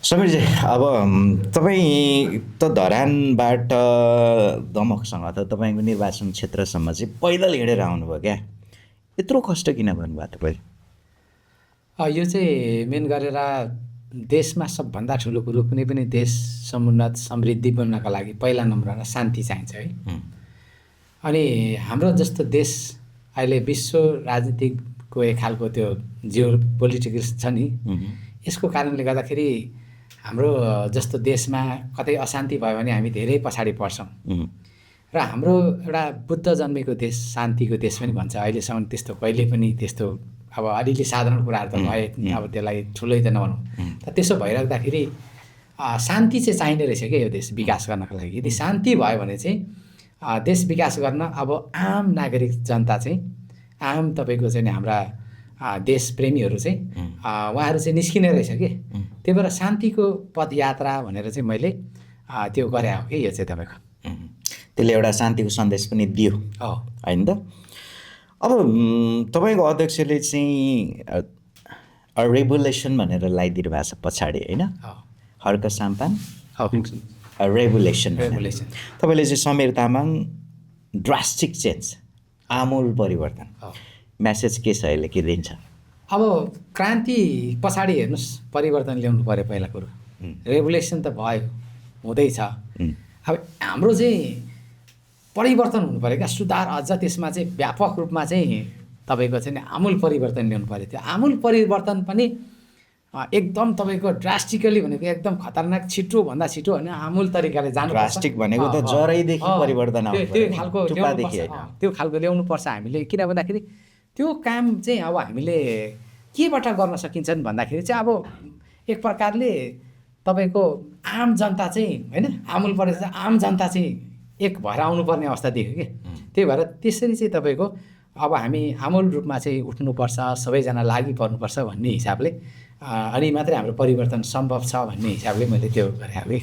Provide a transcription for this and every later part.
समीरजी, अब तपाईँ त धरानबाट दमकसँग त तपाईँको निर्वाचन क्षेत्रसम्म चाहिँ पैदल हिँडेर आउनुभयो क्या। यत्रो कष्ट किन गर्नुभयो तपाईँ? यो चाहिँ मेन गरेर देशमा सबभन्दा ठुलो कुरो कुनै पनि देश समुन्नत समृद्धि बन्नका लागि पहिला नम्बरमा शान्ति चाहिन्छ है। अनि हाम्रो जस्तो देश अहिले विश्व राजनीतिको एक खालको त्यो जियो पोलिटिकल्स छ नि, यसको कारणले गर्दाखेरि हाम्रो जस्तो देशमा कतै अशान्ति भयो भने हामी धेरै पछाडि पर्छौँ। र हाम्रो एउटा बुद्ध जन्मेको देश शान्तिको देश पनि भन्छ। अहिलेसम्म त्यस्तो कहिले पनि त्यस्तो अब अलिअलि साधारण कुराहरू त भए अब त्यसलाई ठुलै त नभनौँ। त त्यसो भइराख्दाखेरि शान्ति चाहिँ चाहिने रहेछ क्या यो देश विकास गर्नको लागि। यदि शान्ति भयो भने चाहिँ देश विकास गर्न अब आम नागरिक जनता चाहिँ आम तपाईँको चाहिँ हाम्रा देशप्रेमीहरू चाहिँ उहाँहरू चाहिँ निस्किने रहेछ कि। त्यही भएर शान्तिको पदयात्रा भनेर चाहिँ मैले त्यो गरे हो कि यो चाहिँ तपाईँको त्यसले एउटा शान्तिको सन्देश पनि दियो होइन त। अब तपाईँको अध्यक्षले चाहिँ रेभुलेसन भनेर लगाइदिनु भएको छ पछाडि होइन, हर्क साम्पाङ रेभुलेसन। तपाईँले चाहिँ समीर तामाङ ड्रास्टिक चेन्ज आमूल परिवर्तन म्यासेज के छ अहिले के दिन्छ? अब क्रान्ति पछाडि हेर्नुहोस् परिवर्तन ल्याउनु पऱ्यो पहिला कुरो। रेभुलेसन त भयो हुँदैछ। अब हाम्रो चाहिँ परिवर्तन हुनु पऱ्यो क्या, सुधार अझ त्यसमा चाहिँ व्यापक रूपमा चाहिँ तपाईँको चाहिँ आमूल परिवर्तन ल्याउनु पऱ्यो। त्यो आमूल परिवर्तन पनि एकदम तपाईँको ड्रास्टिकली भनेको एकदम खतरनाक छिटोभन्दा छिटो होइन आमूल तरिकाले जानु। ड्रास्टिक भनेको त जरैदेखि परिवर्तन आउँछ, त्यो खालको ल्याउनुपर्छ हामीले। किन भन्दाखेरि त्यो काम चाहिँ अब हामीले केबाट गर्न सकिन्छ भन्दाखेरि चाहिँ अब एक प्रकारले तपाईँको आम जनता चाहिँ होइन आमूल परिवर्तन आम जनता चाहिँ एक भएर आउनुपर्ने अवस्था देख्यो कि। त्यही भएर त्यसरी चाहिँ तपाईँको अब हामी आमूल रूपमा चाहिँ उठ्नुपर्छ, सबैजना लागि पर्नुपर्छ भन्ने हिसाबले अनि मात्रै हाम्रो परिवर्तन सम्भव छ भन्ने हिसाबले मैले त्यो गरेँ कि।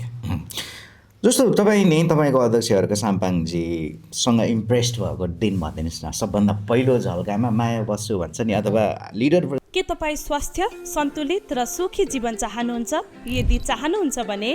जस्तो तपाईँ नि तपाईँको अध्यक्ष हर्क साम्पाङजीसँग इम्प्रेस्ड भएको दिन भनिदिनुहोस् न। सबभन्दा पहिलो झल्कामा माया बस्छु भन्छ नि अथवा लिडर। के तपाईँ स्वास्थ्य सन्तुलित र सुखी जीवन चाहनुहुन्छ? यदि चाहनुहुन्छ भने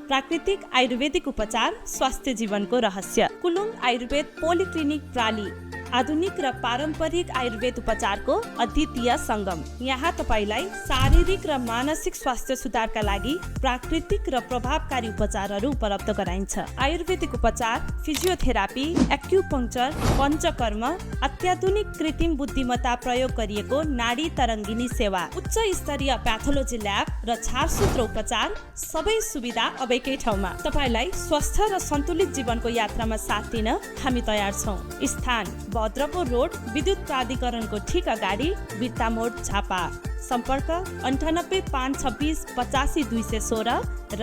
प्राकृतिक आयुर्वेदिक उपचार स्वास्थ्य जीवनको रहस्य। कुलुङ आयुर्वेद पोलिक्लिनिक प्राली आधुनिक र पारम्परिक आयुर्वेद उपचारको अद्वितीय सङ्गम। यहाँ तपाईलाई शारीरिक र मानसिक स्वास्थ्य सुधारका लागि प्राकृतिक र प्रभावकारी उपचारहरू उपलब्ध गराइन्छ। आयुर्वेदिक उपचार, फिजियोथेरापी, एक्युपङ्क्चर, पञ्चकर्म, अत्याधुनिक कृत्रिम बुद्धिमत्ता प्रयोग गरिएको नाडी तरङ्गिनी सेवा, उच्च स्तरीय प्याथोलोजी ल्याब र छारसूत्र उपचार, सबै सुविधा अब एकै ठाउँमा। तपाईलाई स्वस्थ र सन्तुलित जीवनको यात्रामा साथ दिन हामी तयार छौँ। स्थान भद्रपुर रोड, विद्युत प्राधिकरणको ठिक अगाडि, बिर्ता मोड, झापा। सम्पर्क 9856258216 र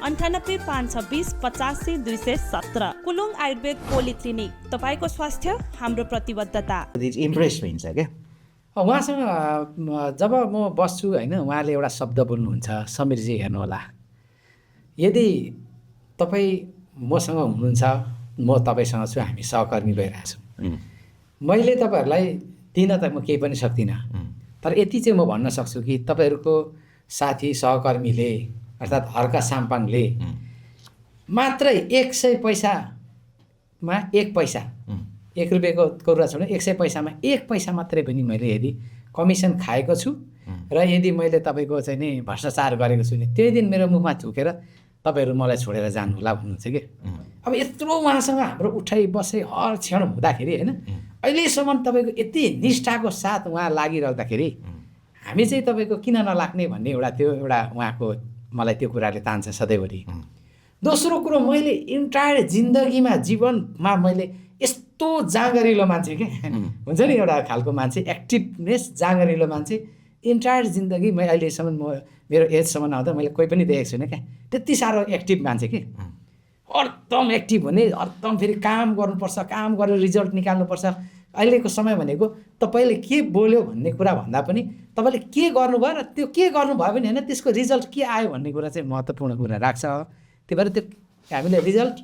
9856258217। कुलुङ आयुर्वेद पोलिक्लिनिक, तपाईँको स्वास्थ्य हाम्रो प्रतिबद्धता। इम्प्रेस भइन्छ क्या उहाँसँग जब म बस्छु होइन, उहाँले एउटा शब्द बोल्नुहुन्छ, समीरजी हेर्नुहोला, यदि तपाईँ मसँग हुनुहुन्छ, म तपाईँसँग छु, हामी सहकर्मी भइरहेछौँ, मैले तपाईँहरूलाई दिन त म केही पनि सक्दिनँ, तर यति चाहिँ म भन्न सक्छु कि तपाईँहरूको साथी सहकर्मीले अर्थात् हर्क साम्पाङले मात्रै 100 पैसामा 1 पैसा 1 रुपियाँको कुरा छोड्नु 100 पैसामा 1 पैसा मात्रै पनि मैले यदि कमिसन खाएको छु र यदि मैले तपाईँको चाहिँ नि भ्रष्टाचार गरेको छु नि, त्यही दिन मेरो मुखमा थुकेर तपाईँहरू मलाई छोडेर जानुहोला भन्नुहुन्छ कि। अब यत्रो उहाँसँग हाम्रो उठाइ बसाइ हर क्षण हुँदाखेरि होइन, अहिलेसम्म तपाईँको यति निष्ठाको साथ उहाँ लागिरहँदाखेरि हामी चाहिँ तपाईँको किन नलाग्ने भन्ने एउटा त्यो एउटा उहाँको मलाई त्यो कुराले तान्छ सधैँभरि। दोस्रो कुरो, मैले इन्टायर जिन्दगीमा जीवनमा मैले यस्तो जाँगरिलो मान्छे क्या हुन्छ नि एउटा खालको मान्छे, एक्टिभनेस जाँगरिलो मान्छे इन्टायर जिन्दगी मैले अहिलेसम्म मेरो एजसम्म आउँदा मैले कोही पनि देखेको छुइनँ क्या। त्यति साह्रो एक्टिभ मान्छे कि, हरदम एक्टिभ हुने, हरदम फेरि काम गर्नुपर्छ, काम गरेर रिजल्ट निकाल्नुपर्छ। अहिलेको समय भनेको तपाईँले के बोल्यो भन्ने कुरा भन्दा पनि तपाईँले के गर्नुभयो र त्यो के गर्नुभयो भने होइन त्यसको रिजल्ट के आयो भन्ने कुरा चाहिँ महत्त्वपूर्ण कुरा राख्छ। त्यही भएर त्यो हामीले रिजल्ट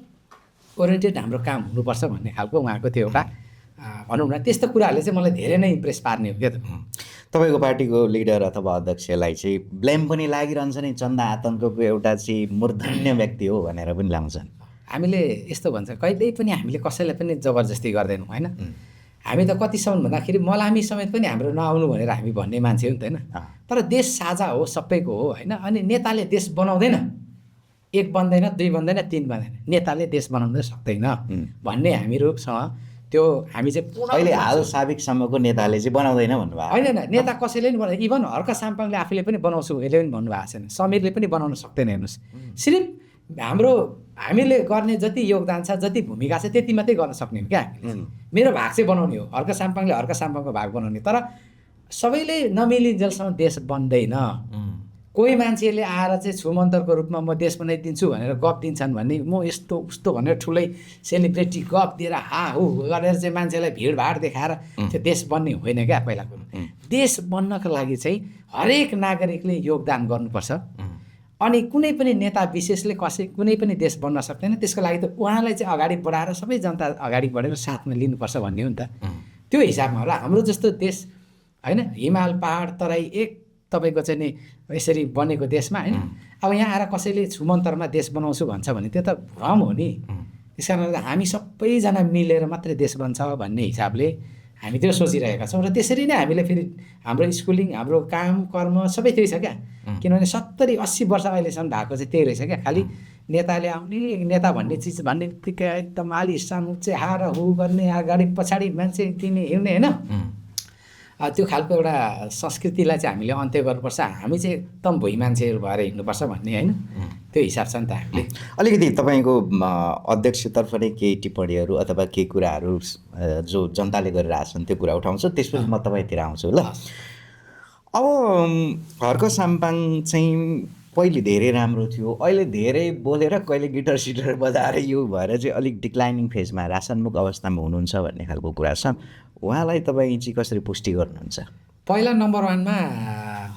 ओरिएन्टेड हाम्रो काम हुनुपर्छ भन्ने खालको उहाँको त्यो एउटा भनौँ न त्यस्तो कुराहरूले चाहिँ मलाई धेरै नै इम्प्रेस पार्ने हो क्या त। तपाईँको पार्टीको लिडर अथवा अध्यक्षलाई चाहिँ ब्लेम पनि लागिरहन्छ नि, चन्दा आतङ्कको एउटा चाहिँ मूर्धन्य व्यक्ति हो भनेर पनि लाउँछन्। हामीले यस्तो भन्छ, कहिल्यै पनि हामीले कसैलाई पनि जबरजस्ती गर्दैनौँ होइन। हामी त कतिसम्म भन्दाखेरि मलामी समेत पनि हाम्रो नआउनु भनेर हामी भन्ने मान्छे हो नि त होइन। तर देश साझा हो, सबैको हो होइन। अनि नेताले देश बनाउँदैन, 1 बन्दैन, 2 बन्दैन, 3 बन्दैन, नेताले देश बनाउन सक्दैन भन्ने हामीहरूसँग त्यो हामी चाहिँ अहिले हाल साबिकसम्मको नेताले चाहिँ बनाउँदैन भन्नुभयो होइन। नेता कसैले पनि बनाउँदैन। इभन हर्क साम्पाङले आफूले पनि बनाउँछु यसले पनि भन्नुभएको छैन, समीरले पनि बनाउन सक्दैन। हेर्नुहोस्, सिर्फ हामीले गर्ने जति योगदान छ, जति भूमिका छ, त्यति मात्रै गर्न सक्ने हो क्या। मेरो भाग चाहिँ बनाउने हो, हर्क साम्पाङले हर्क साम्पाङको भाग बनाउने। तर सबैले नमिलिन्जेलसम्म देश बन्दैन। कोही मान्छेले आएर चाहिँ छुमन्तरको रूपमा म देश बनाइदिन्छु भनेर गफ दिन्छन् भन्ने, म यस्तो उस्तो भनेर ठुलै सेलिब्रेटी गफ दिएर हाहु गरेर चाहिँ मान्छेलाई भिडभाड देखाएर त्यो देश बन्ने होइन क्या। पहिला कुरो देश बन्नको लागि चाहिँ हरेक नागरिकले योगदान गर्नुपर्छ। अनि कुनै पनि नेता विशेषले कुनै पनि देश बन्न सक्दैन। त्यसको लागि त उहाँलाई चाहिँ अगाडि बढाएर सबै जनता अगाडि बढेर साथमा लिनुपर्छ भन्ने हो नि त। त्यो हिसाबमा र हाम्रो जस्तो देश होइन, हिमाल पहाड तराई एक तपाईँको चाहिँ नि यसरी बनेको देशमा होइन, अब यहाँ आएर कसैले छुमन्तरमा देश बनाउँछु भन्छ भने त्यो त भ्रम हो नि। त्यस कारणले हामी सबैजना मिलेर मात्रै देश बन्छ भन्ने हिसाबले हामी त्यो सोचिरहेका छौँ। र त्यसरी नै हामीले फेरि हाम्रो स्कुलिङ, हाम्रो काम कर्म सबै त्यही छ क्या। किनभने 70-80 वर्ष अहिलेसम्म भएको चाहिँ त्यही रहेछ क्या। खालि नेताले आउने, नेता भन्ने चिज भन्ने बित्तिकै एकदम आलिसान उच्चाएर हु गर्ने, अगाडि पछाडि मान्छे दिने हिँड्ने होइन। त्यो खालको एउटा संस्कृतिलाई चाहिँ हामीले अन्त्य गर्नुपर्छ। हामी चाहिँ एकदम भुइँ मान्छेहरू भएर हिँड्नुपर्छ भन्ने होइन, त्यो हिसाब छ नि त हामीले। अलिकति तपाईँको अध्यक्षतर्फ नै केही टिप्पणीहरू अथवा केही कुराहरू जो जनताले गरिरहेछन् त्यो कुरा उठाउँछु, त्यसपछि म तपाईँतिर आउँछु ल। अब हर्क साम्पाङ चाहिँ पहिले धेरै राम्रो थियो, अहिले धेरै बोलेर कहिले गिटार सिटार बजाएर यो भएर चाहिँ अलिक डिक्लाइनिङ फेजमा, रासनमुख अवस्थामा हुनुहुन्छ भन्ने खालको कुरा छ। उहाँलाई तपाईँ चाहिँ कसरी पुष्टि गर्नुहुन्छ? पहिला नम्बर 1मा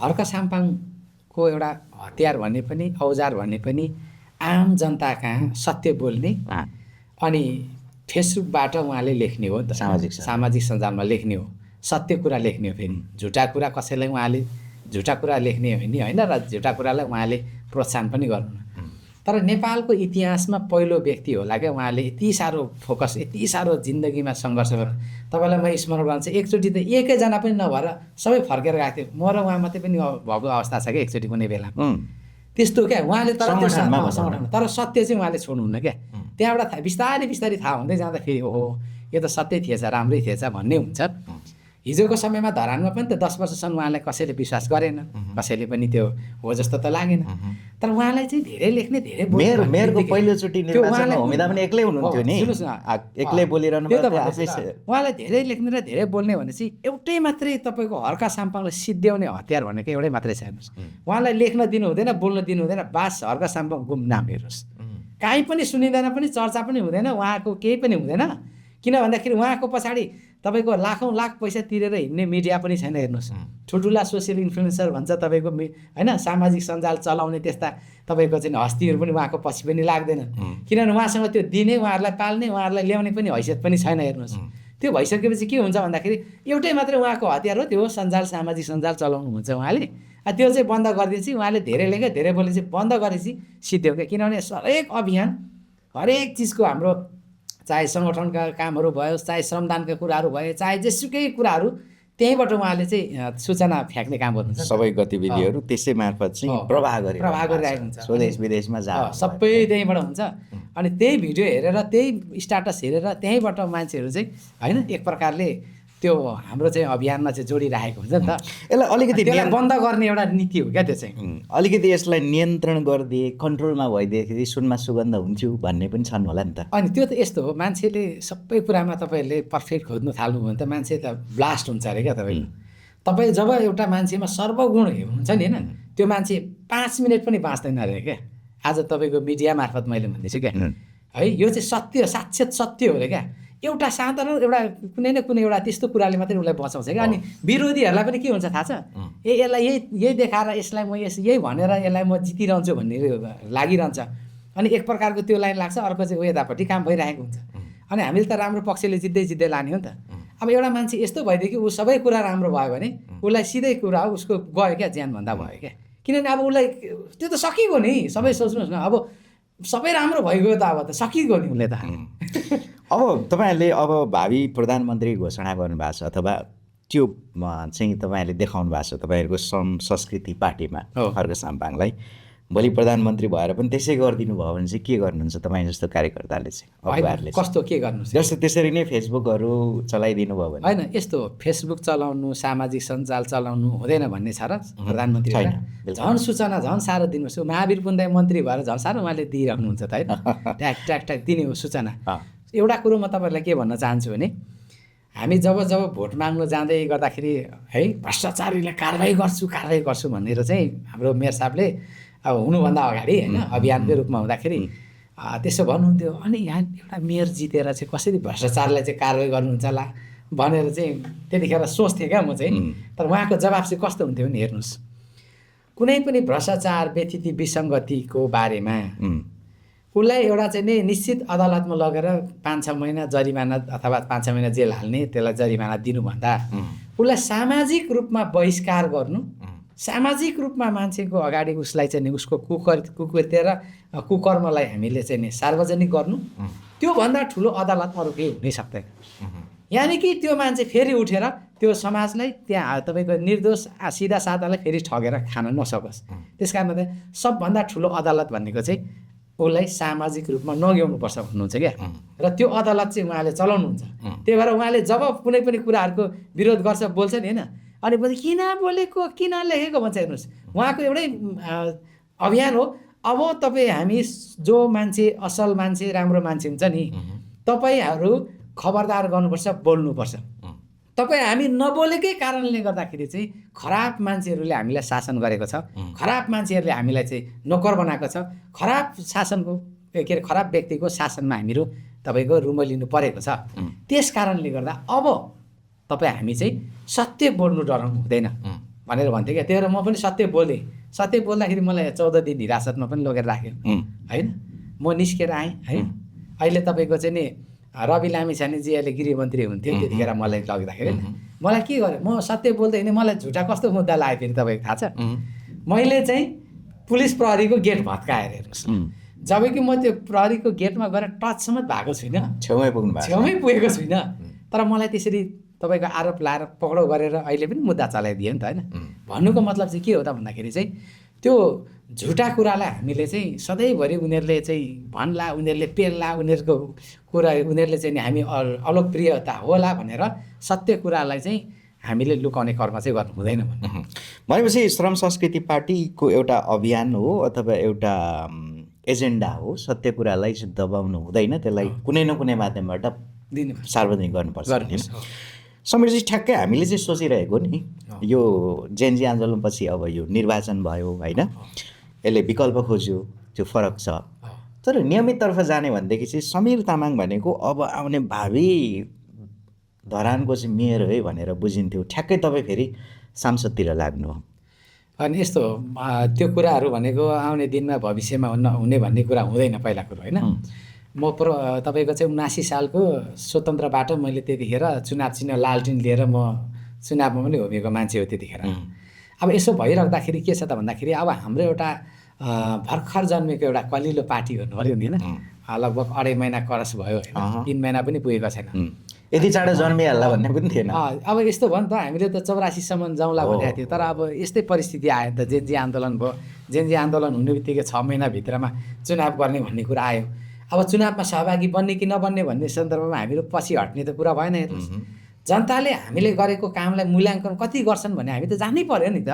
हर्क साम्पाङको एउटा हतियार भन्ने पनि, औजार भन्ने पनि आम जनता कहाँ सत्य बोल्ने अनि फेसबुकबाट उहाँले लेख्ने हो नि त, सामाजिक सञ्जालमा लेख्ने हो, सत्य कुरा लेख्ने हो। फेरि झुटा कुरा कसैलाई उहाँले झुटा कुरा लेख्ने हो नि होइन, र झुटा कुरालाई उहाँले प्रोत्साहन पनि गर्नु। तर नेपालको इतिहासमा पहिलो व्यक्ति होला क्या उहाँले यति साह्रो फोकस, यति साह्रो जिन्दगीमा सङ्घर्ष गर्नु। तपाईँलाई म स्मरण गर्नु चाहिँ एकचोटि त एकैजना पनि नभएर सबै फर्केर गएको थियो। म र उहाँ मात्रै पनि भएको अवस्था छ क्या एकचोटि कुनै बेला त्यस्तो क्या उहाँले। तर सत्य चाहिँ उहाँले छोड्नुहुन्न क्या। त्यहाँबाट बिस्तारै थाहा हुँदै जाँदा फेरि ओहो यो त सत्य थिएछ, राम्रै थिएछ भन्ने हुन्छ। हिजोको समयमा धरानमा पनि त 10 वर्षसम्म उहाँलाई कसैले विश्वास गरेन, कसैले पनि त्यो हो जस्तो त लागेन। तर उहाँलाई चाहिँ धेरै लेख्ने, धेरै मेयरको पहिलोचोटि निर्वाचनमा हुँदा पनि एक्लै हुनुहुन्थ्यो नि, एक्लै बोलिरहनु भयो। उहाँलाई धेरै लेख्ने र धेरै बोल्ने भनेपछि एउटै मात्रै तपाईँको हर्क साम्पाङलाई सिद्ध्याउने हतियार भनेको एउटै मात्रै छ। हेर्नुहोस्, उहाँलाई लेख्न दिनु हुँदैन, बोल्न दिनु हुँदैन, बास हर्क साम्पाङ गुमनाम। हेर्नुहोस्, काहीँ पनि सुनिँदैन पनि, चर्चा पनि हुँदैन, उहाँको केही पनि हुँदैन। किन भन्दाखेरि उहाँको पछाडि तपाईँको लाखौँ लाख पैसा तिरेर हिँड्ने मिडिया पनि छैन। हेर्नुहोस्, ठुल्ठुला सोसियल इन्फ्लुएन्सर भन्छ तपाईँको होइन, सामाजिक सञ्जाल चलाउने त्यस्ता तपाईँको चाहिँ हस्तीहरू पनि उहाँको पछि पनि लाग्दैन। किनभने उहाँसँग त्यो दिने, उहाँहरूलाई पाल्ने, उहाँहरूलाई ल्याउने पनि हैसियत पनि छैन। हेर्नुहोस्, त्यो भइसकेपछि के हुन्छ भन्दाखेरि एउटै मात्रै उहाँको हतियार हो, त्यो सञ्जाल, सामाजिक सञ्जाल चलाउनुहुन्छ उहाँले। त्यो चाहिँ बन्द गरिदिएपछि उहाँले धेरै लेखे, धेरै बोलेपछि बन्द गरेपछि सिद्धो क्या। किनभने हरेक अभियान, हरेक चिजको हाम्रो चाहे सङ्गठनका कामहरू भयो, चाहे श्रमदानका कुराहरू भयो, चाहे जेसुकै कुराहरू त्यहीँबाट उहाँले चाहिँ सूचना फ्याँक्ने काम गर्नुहुन्छ। सबै गतिविधिहरू त्यसै मार्फत चाहिँ प्रवाह गरिरहेको हुन्छ। स्वदेश विदेशमा सबै त्यहीँबाट हुन्छ। अनि त्यही भिडियो हेरेर, त्यही स्ट्याटस हेरेर त्यहीँबाट मान्छेहरू चाहिँ होइन एक प्रकारले त्यो हाम्रो चाहिँ अभियानमा चाहिँ जोडिरहेको हुन्छ नि त। यसलाई अलिकति बन्द गर्ने एउटा नीति हो क्या त्यो चाहिँ। अलिकति यसलाई नियन्त्रण गरिदिए, कन्ट्रोलमा भइदिएखेरि सुनमा सुगन्ध हुन्थ्यो भन्ने पनि छन् होला नि त। अनि त्यो त यस्तो हो, मान्छेले सबै कुरामा तपाईँहरूले पर्फेक्ट खोज्नु थाल्नु भने त मान्छे त ब्लास्ट हुन्छ अरे क्या। तपाईँ जब एउटा मान्छेमा सर्वगुण हुन्छ नि होइन, त्यो मान्छे 5 मिनट पनि बाँच्दैन अरे क्या। आज तपाईँको मिडिया मार्फत मैले भन्दैछु क्या है, यो चाहिँ सत्य, साक्षात् सत्य हो अरे क्या। एउटा साधारण एउटा कुनै न कुनै एउटा त्यस्तो कुराले मात्रै उसलाई बचाउँछ क्या। अनि विरोधीहरूलाई पनि के हुन्छ थाहा छ, यसलाई यही देखाएर यसलाई म यही भनेर यसलाई म जितिरहन्छु भन्ने लागिरहन्छ। अनि एक प्रकारको त्यो लाइन लाग्छ, अर्को चाहिँ यतापट्टि काम भइरहेको हुन्छ। अनि हामीले त राम्रो पक्षले जित्दै लाने हो नि त। अब एउटा मान्छे यस्तो भइदियो कि ऊ सबै कुरा राम्रो भयो भने उसलाई सिधै कुरा हो उसको गयो क्या ज्यानभन्दा भयो क्या। किनभने अब उसलाई त्यो त सकिगयो नि। सबै सोच्नुहोस् न, अब सबै राम्रो भइगयो त, अब त सकिगयो नि उसले त। अब तपाईँहरूले अब भावी प्रधानमन्त्री घोषणा गर्नुभएको छ अथवा त्यो चाहिँ तपाईँहरूले देखाउनु भएको छ तपाईँहरूको संस्कृति पार्टीमा खड्ग साम्पाङलाई। भोलि प्रधानमन्त्री भएर पनि त्यसै गरिदिनु भयो भने चाहिँ के गर्नुहुन्छ तपाईँ जस्तो कार्यकर्ताले चाहिँ, अगुवाहरूले कस्तो के गर्नु? जस्तो त्यसरी नै फेसबुकहरू चलाइदिनु भयो भने? होइन, यस्तो फेसबुक चलाउनु, सामाजिक सञ्जाल चलाउनु हुँदैन भन्ने छ र प्रधानमन्त्री? झन् सूचना झन् साह्रो दिनुहोस्। महावीर पुन्दाई मन्त्री भएर झन् साह्रो उहाँले दिइराख्नुहुन्छ त होइन। ट्याक ट्याक ट्याक दिने हो सूचना। एउटा कुरो म तपाईँहरूलाई के भन्न चाहन्छु भने हामी जब भोट माग्नु जाँदै गर्दाखेरि है भ्रष्टाचारीलाई कारवाही गर्छु भनेर चाहिँ हाम्रो मेयर साहबले अब हुनुभन्दा अगाडि होइन अभियानकै रूपमा हुँदाखेरि त्यसो भन्नुहुन्थ्यो। अनि यहाँ एउटा मेयर जितेर चाहिँ कसरी भ्रष्टाचारलाई चाहिँ कारवाही गर्नुहुन्छ होला भनेर चाहिँ त्यतिखेर सोच्थेँ क्या म चाहिँ। तर उहाँको जवाब चाहिँ कस्तो हुन्थ्यो भने हेर्नुहोस्, कुनै पनि भ्रष्टाचार व्यतिथि विसङ्गतिको बारेमा उसलाई एउटा चाहिँ नि निश्चित अदालतमा लगेर 5-6 महिना जरिमाना अथवा 5-6 महिना जेल हाल्ने, त्यसलाई जरिमाना दिनुभन्दा उसलाई सामाजिक रूपमा बहिष्कार गर्नु, सामाजिक रूपमा मान्छेको अगाडि उसलाई चाहिँ नि उसको कुकर्मलाई हामीले चाहिँ नि सार्वजनिक गर्नु, त्योभन्दा ठुलो अदालत अरू केही हुनै सक्दैन। यानि कि त्यो मान्छे फेरि उठेर त्यो समाजलाई त्यहाँ तपाईँको निर्दोष सिधा सादालाई फेरि ठगेर खान नसकोस्। त्यस कारण सबभन्दा ठुलो अदालत भनेको चाहिँ उसलाई सामाजिक रूपमा नग्याउनुपर्छ भन्नुहुन्छ क्या। र त्यो अदालत चाहिँ उहाँले चलाउनुहुन्छ। त्यही भएर उहाँले जब कुनै पनि कुराहरूको विरोध गर्छ बोल्छ नि होइन, अनि पछि किन बोलेको किन लेखेको भन्छ। हेर्नुहोस्, उहाँको एउटै अभियान हो। अब तपाईँ हामी जो मान्छे असल मान्छे राम्रो मान्छे हुन्छ नि, तपाईँहरू खबरदार गर्नुपर्छ, बोल्नुपर्छ। तपाईँ हामी नबोलेकै कारणले गर्दाखेरि चाहिँ खराब मान्छेहरूले हामीलाई शासन गरेको छ, खराब मान्छेहरूले हामीलाई चाहिँ नोकर बनाएको छ, खराब शासनको के अरे खराब व्यक्तिको शासनमा हामीहरू तपाईँको रुमलिनु परेको छ। त्यस कारणले गर्दा अब तपाईँ हामी चाहिँ सत्य बोल्नु डराउनु हुँदैन भनेर भन्थ्यो क्या। त्यही भएर म पनि सत्य बोलेँ। सत्य बोल्दाखेरि मलाई 14 दिन हिरासतमा पनि लगेर राख्यो होइन। म निस्केर आएँ है। अहिले तपाईँको चाहिँ नि रवि लामिछानेजी अहिले गृहमन्त्री हुन्थ्यो, त्यतिखेर मलाई लगिराख्यो होइन। मलाई के गरेँ, म सत्य बोल्दाखेरि मलाई झुटा कस्तो मुद्दा लाग्यो फेरि तपाईँको थाहा छ। मैले चाहिँ पुलिस प्रहरीको गेट भत्काएर हेर्नुहोस्, जबकि म त्यो प्रहरीको गेटमा गएर टचसम्म भएको छुइनँ, छेउमै पुगेको छुइनँ। तर मलाई त्यसरी तपाईँको आरोप लाएर पक्राउ गरेर अहिले पनि मुद्दा चलाइदियो नि त होइन। भन्नुको मतलब चाहिँ के हो त भन्दाखेरि चाहिँ त्यो झुटा कुरालाई हामीले चाहिँ सधैँभरि उनीहरूले चाहिँ भन्ला, उनीहरूले पेल्ला, उनीहरूको कुरा उनीहरूले चाहिँ हामी अलोकप्रियता होला भनेर सत्य कुरालाई चाहिँ हामीले लुकाउने कर्म चाहिँ गर्नु हुँदैन भन्नु। भनेपछि श्रम संस्कृति पार्टीको एउटा अभियान हो अथवा एउटा एजेन्डा हो, सत्य कुरालाई चाहिँ दबाउनु हुँदैन, त्यसलाई कुनै न कुनै माध्यमबाट सार्वजनिक गर्नुपर्छ। समीरजी ठ्याक्कै हामीले चाहिँ सोचिरहेको नि यो जेनजी आन्दोलनपछि अब यो निर्वाचन भयो होइन, यसले विकल्प खोज्यो, त्यो फरक छ। तर नियमिततर्फ जाने भनेदेखि चाहिँ समीर तामाङ भनेको अब आउने भावी धरानको चाहिँ मेयर है भनेर बुझिन्थ्यो। ठ्याक्कै तपाईँ फेरि सांसदतिर लाग्नु हो। अनि यस्तो त्यो कुराहरू भनेको आउने दिनमा भविष्यमा हुने भन्ने कुरा हुँदैन पहिला कुरो होइन। म तपाईँको चाहिँ 79 सालको स्वतन्त्रबाट मैले त्यतिखेर चुनाव चिन्ह लालटिन लिएर म चुनावमा पनि होमिएको मान्छे हो त्यतिखेर। अब यसो भइराख्दाखेरि के छ त भन्दाखेरि अब हाम्रो एउटा भर्खर जन्मेको एउटा कलिलो पार्टी हुनु पऱ्यो नि होइन। लगभग 2.5 महिना क्रस भयो होइन, 3 महिना पनि पुगेको छैन। यति चाँडो जन्मिहाल्ला भन्ने पनि थिएन। अब यस्तो भयो नि त, हामीले त 84सम्म जाउँला भनेको थियो। तर अब यस्तै परिस्थिति आयो नि त, जेनजी आन्दोलन भयो। जेनजी आन्दोलन हुने बित्तिकै 6 महिनाभित्रमा चुनाव गर्ने भन्ने कुरा आयो। अब चुनावमा सहभागी बन्ने कि नबन्ने भन्ने सन्दर्भमा हामीहरू पछि हट्ने त कुरा भएन। हेर्नुहोस्, जनताले हामीले गरेको कामलाई मूल्याङ्कन कति गर्छन् भने हामी त जान्नै पर्यो नि त।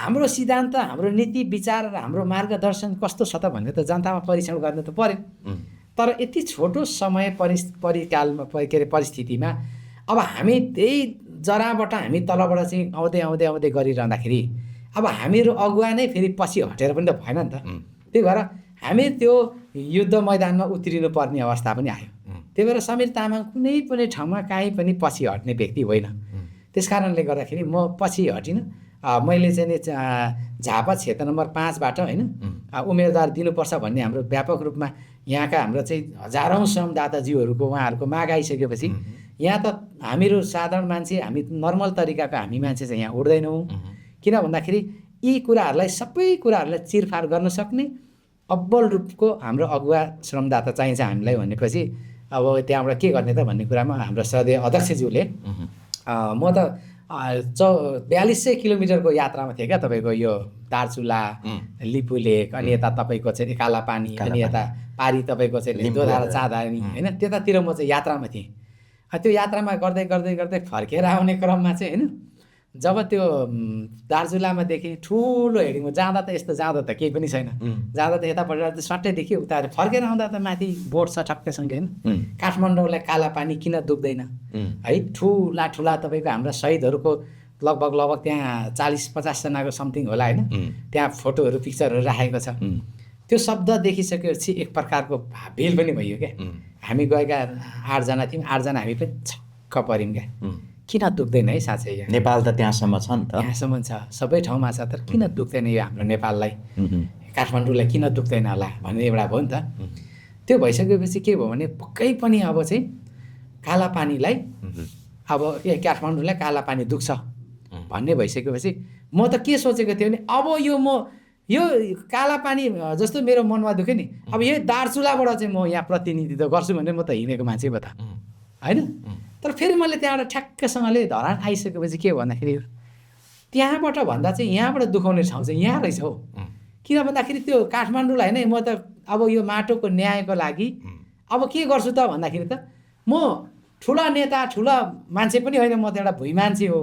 हाम्रो सिद्धान्त, हाम्रो नीति विचार र हाम्रो मार्गदर्शन कस्तो छ त भनेर त जनतामा परीक्षण गर्न त पर्यो। तर यति छोटो समय परिकालमा के अरे परिस्थितिमा अब हामी त्यही जराबाट हामी तलबाट चाहिँ आउँदै गरिरहँदाखेरि अब हामीहरू अगुवा नै फेरि पछि हटेर पनि त भएन नि त। त्यही भएर हामी त्यो युद्ध मैदानमा उत्रिनु पर्ने अवस्था पनि आयो। त्यही भएर समीर तामाङ कुनै पनि ठाउँमा काहीँ पनि पछि हट्ने व्यक्ति होइन। त्यस कारणले गर्दाखेरि म पछि हटिनँ। मैले चाहिँ नि झापा क्षेत्र नम्बर 5बाट होइन उम्मेदवार दिनुपर्छ भन्ने हाम्रो व्यापक रूपमा यहाँका हाम्रो चाहिँ हजारौँ श्रमदाताज्यूहरूको उहाँहरूको माग आइसकेपछि यहाँ त हामीहरू साधारण मान्छे हामी नर्मल तरिकाको हामी मान्छे चाहिँ यहाँ उठ्दैनौँ। किन भन्दाखेरि यी कुराहरूलाई सबै कुराहरूलाई चिरफार गर्न सक्ने अब्बल रूपको हाम्रो अगुवा श्रमदाता चाहिन्छ हामीलाई भनेपछि अब त्यहाँबाट के गर्ने त भन्ने कुरामा हाम्रो श्रद्धेय अध्यक्षज्यूले म त 4200 किलोमिटरको यात्रामा थिएँ क्या तपाईँको यो दार्चुला लिपुलेक अनि यता तपाईँको चाहिँ कालापानी अनि यता पारी तपाईँको चाहिँ दोधारा चाँदानी होइन त्यतातिर म चाहिँ यात्रामा थिएँ। त्यो यात्रामा गर्दै गर्दै गर्दै फर्केर आउने क्रममा चाहिँ होइन जब त्यो दार्चुलामा देखेँ ठुलो हेडिङ जाँदा त यस्तो जाँदा त केही पनि छैन जाँदा त यतापट्टि सट्टै देखेँ उता फर्केर आउँदा त माथि बोर्ड छ ठक्कैसँग होइन काठमाडौँलाई कालापानी किन दुख्दैन है ठुला ठुला तपाईँको हाम्रा शहीदहरूको लगभग त्यहाँ 40-50 जनाको समथिङ होला होइन त्यहाँ फोटोहरू पिक्चरहरू राखेको छ। त्यो शब्द देखिसकेपछि एक प्रकारको भेल पनि भइयो क्या। हामी गएका 8 जना थियौँ 8 जना हामी पनि छक्क पऱ्यौँ क्या किन दुख्दैन है साँच्चै यहाँ नेपाल त त्यहाँसम्म छ नि त त्यहाँसम्म छ सबै ठाउँमा छ तर किन दुख्दैन यो हाम्रो नेपाललाई काठमाडौँलाई किन दुख्दैन होला भन्ने एउटा भयो नि त। त्यो भइसकेपछि के भयो भने पक्कै पनि अब चाहिँ कालापानीलाई अब काठमाडौँलाई कालापानी दुख्छ भन्ने भइसकेपछि म त के सोचेको थिएँ भने अब यो कालापानी जस्तो मेरो मनमा दुख्यो नि अब यही दार्चुलाबाट चाहिँ म यहाँ प्रतिनिधित्व गर्छु भनेर म त हिँडेको मान्छे पो त होइन। तर फेरि मैले त्यहाँबाट ठ्याक्कसँगले धरान आइसकेपछि के भन्दाखेरि त्यहाँबाट भन्दा चाहिँ यहाँबाट दुखाउने ठाउँ चाहिँ यहाँ रहेछ हौ। किन भन्दाखेरि त्यो काठमाडौँलाई होइन म त अब यो माटोको न्यायको लागि अब के गर्छु त भन्दाखेरि त म ठुला नेता ठुला मान्छे पनि होइन म त एउटा भुइँ मान्छे हो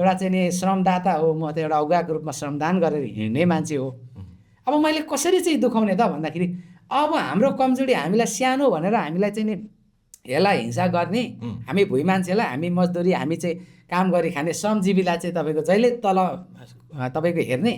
एउटा चाहिँ नि श्रमदाता हो म त एउटा अगुवाको रूपमा श्रमदान गरेर हिँड्ने मान्छे हो। अब मैले कसरी चाहिँ दुखाउने त भन्दाखेरि अब हाम्रो कमजोरी हामीलाई सानो भनेर हामीलाई चाहिँ नि यसलाई हिंसा गर्ने हामी भुइँ मान्छेलाई हामी मजदुरी हामी चाहिँ काम गरी खाने श्रमजीवीलाई चाहिँ तपाईँको जहिले तल तपाईँको हेर्ने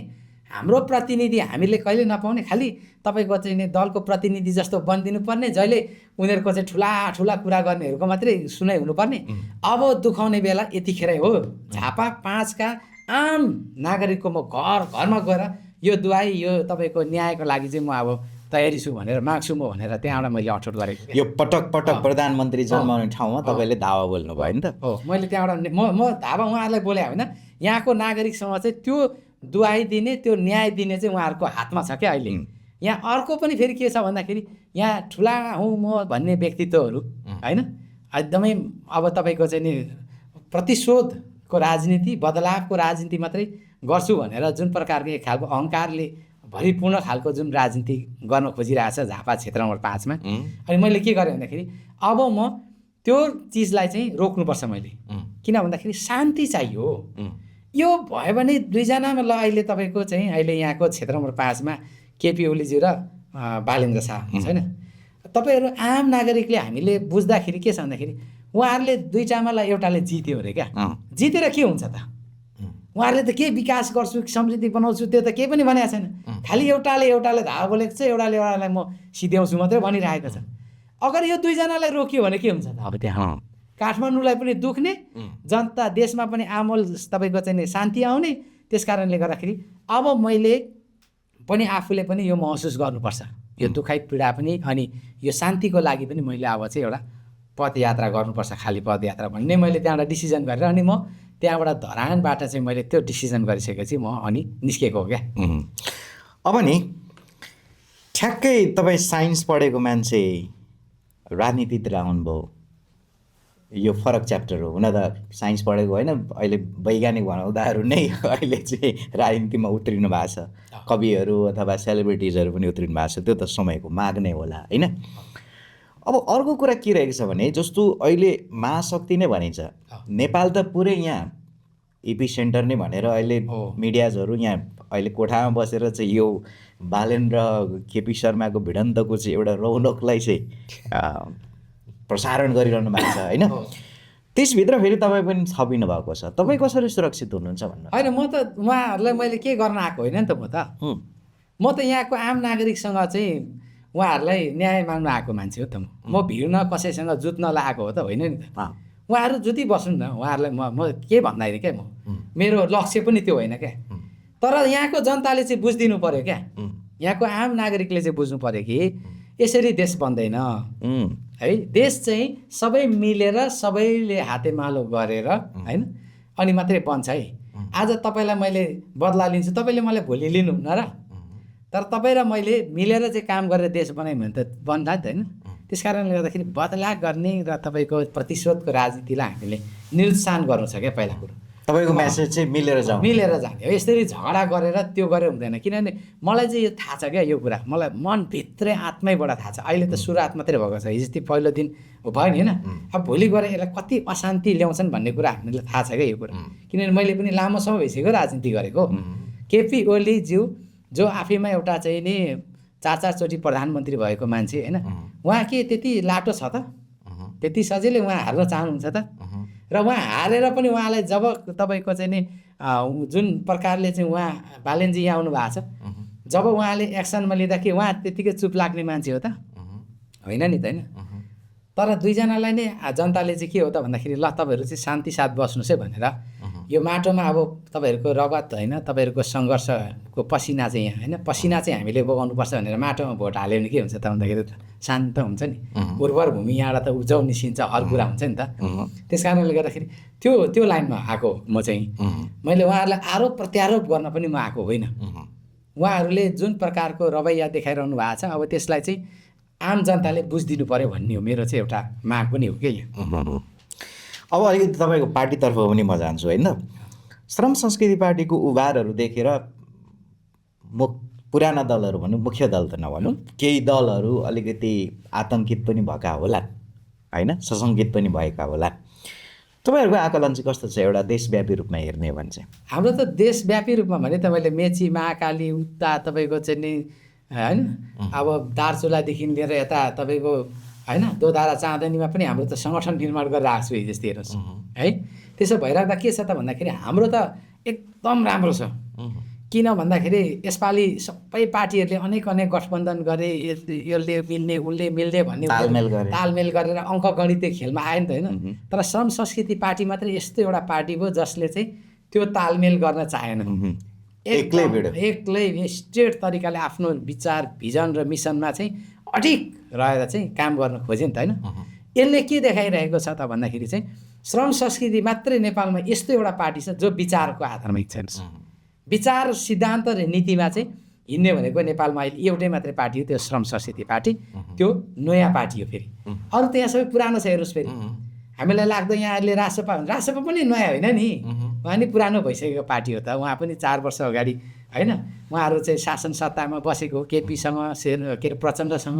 हाम्रो प्रतिनिधि हामीले कहिले नपाउने खालि तपाईँको चाहिँ नि दलको प्रतिनिधि जस्तो बनिदिनु पर्ने जहिले उनीहरूको चाहिँ ठुला ठुला कुरा गर्नेहरूको मात्रै सुनाइ हुनुपर्ने अब दुखाउने बेला यतिखेरै हो। झापा 5का आम नागरिकको म घरमा गएर यो दुवाई यो तपाईँको न्यायको लागि चाहिँ म अब तयारी छु भनेर माग्छु म भनेर त्यहाँबाट मैले अठोट गरेको। यो पटक प्रधानमन्त्री जन्माउने ठाउँमा तपाईँले दावा बोल्नु भयो नि त हो। मैले त्यहाँबाट म धावा उहाँहरूलाई बोले होइन यहाँको नागरिकसँग चाहिँ त्यो दुवाई दिने त्यो न्याय दिने चाहिँ उहाँहरूको हातमा छ क्या अहिले। यहाँ अर्को पनि फेरि के छ भन्दाखेरि यहाँ ठुला हुँ म भन्ने व्यक्तित्वहरू होइन एकदमै अब तपाईँको चाहिँ नि प्रतिशोधको राजनीति बदलावको राजनीति मात्रै गर्छु भनेर जुन प्रकारको एक खालको अहङ्कारले भरिपूर्ण खालको जुन राजनीति गर्न खोजिरहेछ झापा क्षेत्र नम्बर 5मा। अनि मैले के गरेँ भन्दाखेरि अब म त्यो चिजलाई चाहिँ रोक्नुपर्छ मैले। किन भन्दाखेरि शान्ति चाहियो। यो भयो भने दुईजनामा ल अहिले तपाईँको चाहिँ अहिले यहाँको क्षेत्र नम्बर 5मा केपी ओलीज्यू र बालेन्द्र शाह छैन तपाईँहरू आम नागरिकले हामीले बुझ्दाखेरि के छ भन्दाखेरि उहाँहरूले दुईटामालाई एउटाले जित्यो अरे क्या। जितेर के हुन्छ त उहाँहरूले त के विकास गर्छु समृद्धि बनाउँछु त्यो त केही पनि भनेको छैन। खालि एउटाले धावा बोलेको छ एउटालाई म सिध्याउँछु मात्रै भनिरहेको छ। अगर यो दुईजनालाई रोक्यो भने के हुन्छ त अब त्यहाँ काठमाडौँलाई पनि दुख्ने जनता देशमा पनि आमूल तपाईँको चाहिँ नि शान्ति आउने। त्यस कारणले गर्दाखेरि अब मैले पनि आफूले पनि यो महसुस गर्नुपर्छ यो दुखाइ पीडा पनि अनि यो शान्तिको लागि पनि मैले अब चाहिँ एउटा पदयात्रा गर्नुपर्छ खाली पदयात्रा भन्ने मैले त्यहाँबाट डिसिजन गरेर अनि म त्यहाँबाट धरानबाट चाहिँ मैले त्यो डिसिजन गरिसकेपछि म अनि निस्केको हो क्या। अब नि ठ्याक्कै तपाईँ साइन्स पढेको मान्छे राजनीतितिर आउनुभयो यो फरक च्याप्टर हो। हुन त साइन्स पढेको होइन अहिले वैज्ञानिक भनाउँदाहरू नै अहिले चाहिँ राजनीतिमा उत्रिनु भएको छ। कविहरू अथवा सेलिब्रिटिजहरू पनि उत्रिनु भएको छ। त्यो त समयको माग नै होला होइन। अब अर्को कुरा के रहेको छ भने जस्तो अहिले महाशक्ति नै भनिन्छ नेपाल त पुरै यहाँ इपी सेन्टर नै भनेर अहिले मिडियाजहरू यहाँ अहिले कोठामा बसेर चाहिँ यो बालेन र केपी शर्माको भिडन्तको चाहिँ एउटा रौनकलाई चाहिँ प्रसारण गरिरहनु भएको छ होइन। त्यसभित्र फेरि तपाईँ पनि छपिनु भएको छ। तपाईँ कसरी सुरक्षित हुनुहुन्छ भन्नु? होइन म त उहाँहरूलाई मैले के गर्न आएको होइन नि त म त यहाँको आम नागरिकसँग चाहिँ उहाँहरूलाई न्याय माग्न आएको मान्छे हो त म भिड्न कसैसँग जुत्न लागेको हो त होइन नि त। उहाँहरू जुति बस्नु न उहाँहरूलाई म के भन्दाखेरि क्या म मेरो लक्ष्य पनि त्यो होइन क्या। तर यहाँको जनताले चाहिँ बुझिदिनु पर्यो क्या, यहाँको आम नागरिकले चाहिँ बुझ्नु पर्यो कि यसरी देश बन्दैन है। देश चाहिँ सबै मिलेर सबैले हातेमालो गरेर होइन अनि मात्रै बन्छ है। आज तपाईँलाई मैले बदला लिन्छु, तपाईँले मलाई भोलि लिनुहुन्न र, तर तपाईँ र मैले मिलेर चाहिँ काम गरेर देश बनायौँ भने त बन्ला नि त होइन। त्यस कारणले गर्दाखेरि बदला गर्ने र तपाईँको प्रतिशोधको राजनीतिलाई हामीले निरुत्सान गर्नु छ क्या। पहिला कुरो तपाईँको मेसेज चाहिँ मिलेर जाने हो। यसरी झगडा गरेर त्यो गरेर हुँदैन। किनभने मलाई चाहिँ यो थाहा छ क्या, यो कुरा मलाई मनभित्रै आत्मैबाट थाहा छ। अहिले त सुरुवात मात्रै भएको छ, हिजो पहिलो दिन भयो नि होइन। अब भोलि गएर यसलाई कति अशान्ति ल्याउँछन् भन्ने कुरा हामीलाई थाहा छ क्या यो कुरा। किनभने मैले पनि लामो समय भइसक्यो राजनीति गरेको। केपी ओलीज्यू जो आफैमा एउटा चाहिँ नि 4 चोटि प्रधानमन्त्री भएको मान्छे होइन, उहाँ के त्यति लाटो छ त? त्यति सजिलै उहाँ हार्न चाहनुहुन्छ त? र उहाँ हारेर पनि उहाँलाई जब तपाईँको चाहिँ नि जुन प्रकारले चाहिँ उहाँ बालेनजी यहाँ आउनु भएको छ, जब उहाँले एक्सनमा लिँदा कि उहाँ त्यत्तिकै चुप लाग्ने मान्छे हो त? होइन नि त होइन। तर दुईजनालाई नै जनताले चाहिँ के हो त भन्दाखेरि ल तपाईँहरू चाहिँ शान्ति साथ बस्नुहोस् है भनेर यो माटोमा अब तपाईँहरूको रगत होइन, तपाईँहरूको सङ्घर्षको पसिना चाहिँ यहाँ होइन, पसिना चाहिँ हामीले बगाउनुपर्छ भनेर माटोमा भोट हाल्यो भने के हुन्छ त भन्दाखेरि शान्त हुन्छ नि, उर्वर भूमि यहाँबाट त उब्जाउ निस्किन्छ, हर कुरा हुन्छ नि त। त्यस कारणले गर्दाखेरि त्यो लाइनमा आएको म चाहिँ, मैले उहाँहरूलाई आरोप प्रत्यारोप गर्न पनि म आएको होइन। उहाँहरूले जुन प्रकारको रवैया देखाइरहनु भएको छ, अब त्यसलाई चाहिँ आम जनताले बुझिदिनु पर्यो भन्ने हो मेरो चाहिँ एउटा माग पनि हो क्या यहाँ। अब अलिकति तपाईँको पार्टीतर्फ पनि म जान्छु होइन। श्रम संस्कृति पार्टीको उभारहरू देखेर पुराना दलहरू भनौँ, मुख्य दल त नभनौँ, केही दलहरू अलिकति आतङ्कित पनि भएका होला होइन, सशङ्कित पनि भएका होला। तपाईँहरूको आकलन चाहिँ कस्तो छ एउटा देशव्यापी रूपमा हेर्ने हो भने चाहिँ? हाम्रो त देशव्यापी रूपमा भने त मैले मेची महाकाली उता तपाईँको चाहिँ नि होइन, अब दार्चुलादेखि लिएर यता तपाईँको होइन दोधारा चाँदनीमा पनि हाम्रो त सङ्गठन निर्माण गरेर आएको छु जस्तै हेर्नुहोस् है। त्यसो भइराख्दा के छ त भन्दाखेरि हाम्रो त एकदम राम्रो छ। किन भन्दाखेरि यसपालि सबै पार्टीहरूले अनेक गठबन्धन गरे, यसले मिल्ने उसले मिल्ने भन्ने तालमेल गरेर अङ्क गणितीय खेलमा आयो नि त होइन। तर श्रम संस्कृति पार्टी मात्रै यस्तो एउटा पार्टी हो जसले चाहिँ त्यो तालमेल गर्न चाहेन, एक्लै स्ट्रेट तरिकाले आफ्नो विचार भिजन र मिसनमा चाहिँ अडिक रहेर चाहिँ काम गर्न खोज्यो नि त होइन। यसले के देखाइरहेको छ त भन्दाखेरि चाहिँ श्रम संस्कृति मात्रै नेपालमा यस्तो एउटा पार्टी छ जो विचारको आधारमा हिँड्छ। विचार सिद्धान्त र नीतिमा चाहिँ हिँड्ने भनेको नेपालमा अहिले एउटै मात्रै पार्टी हो, त्यो श्रम संस्कृति पार्टी। त्यो नयाँ पार्टी हो, फेरि अरू त यहाँ सबै पुरानो छ। हेर्नुहोस् फेरि हामीलाई लाग्दो यहाँ अहिले रासपा पनि नयाँ होइन नि, उहाँ नि पुरानो भइसकेको पार्टी हो त। उहाँ पनि 4 वर्ष अगाडि होइन उहाँहरू चाहिँ शासन सत्तामा बसेको केपीसँग के अरे प्रचण्डसँग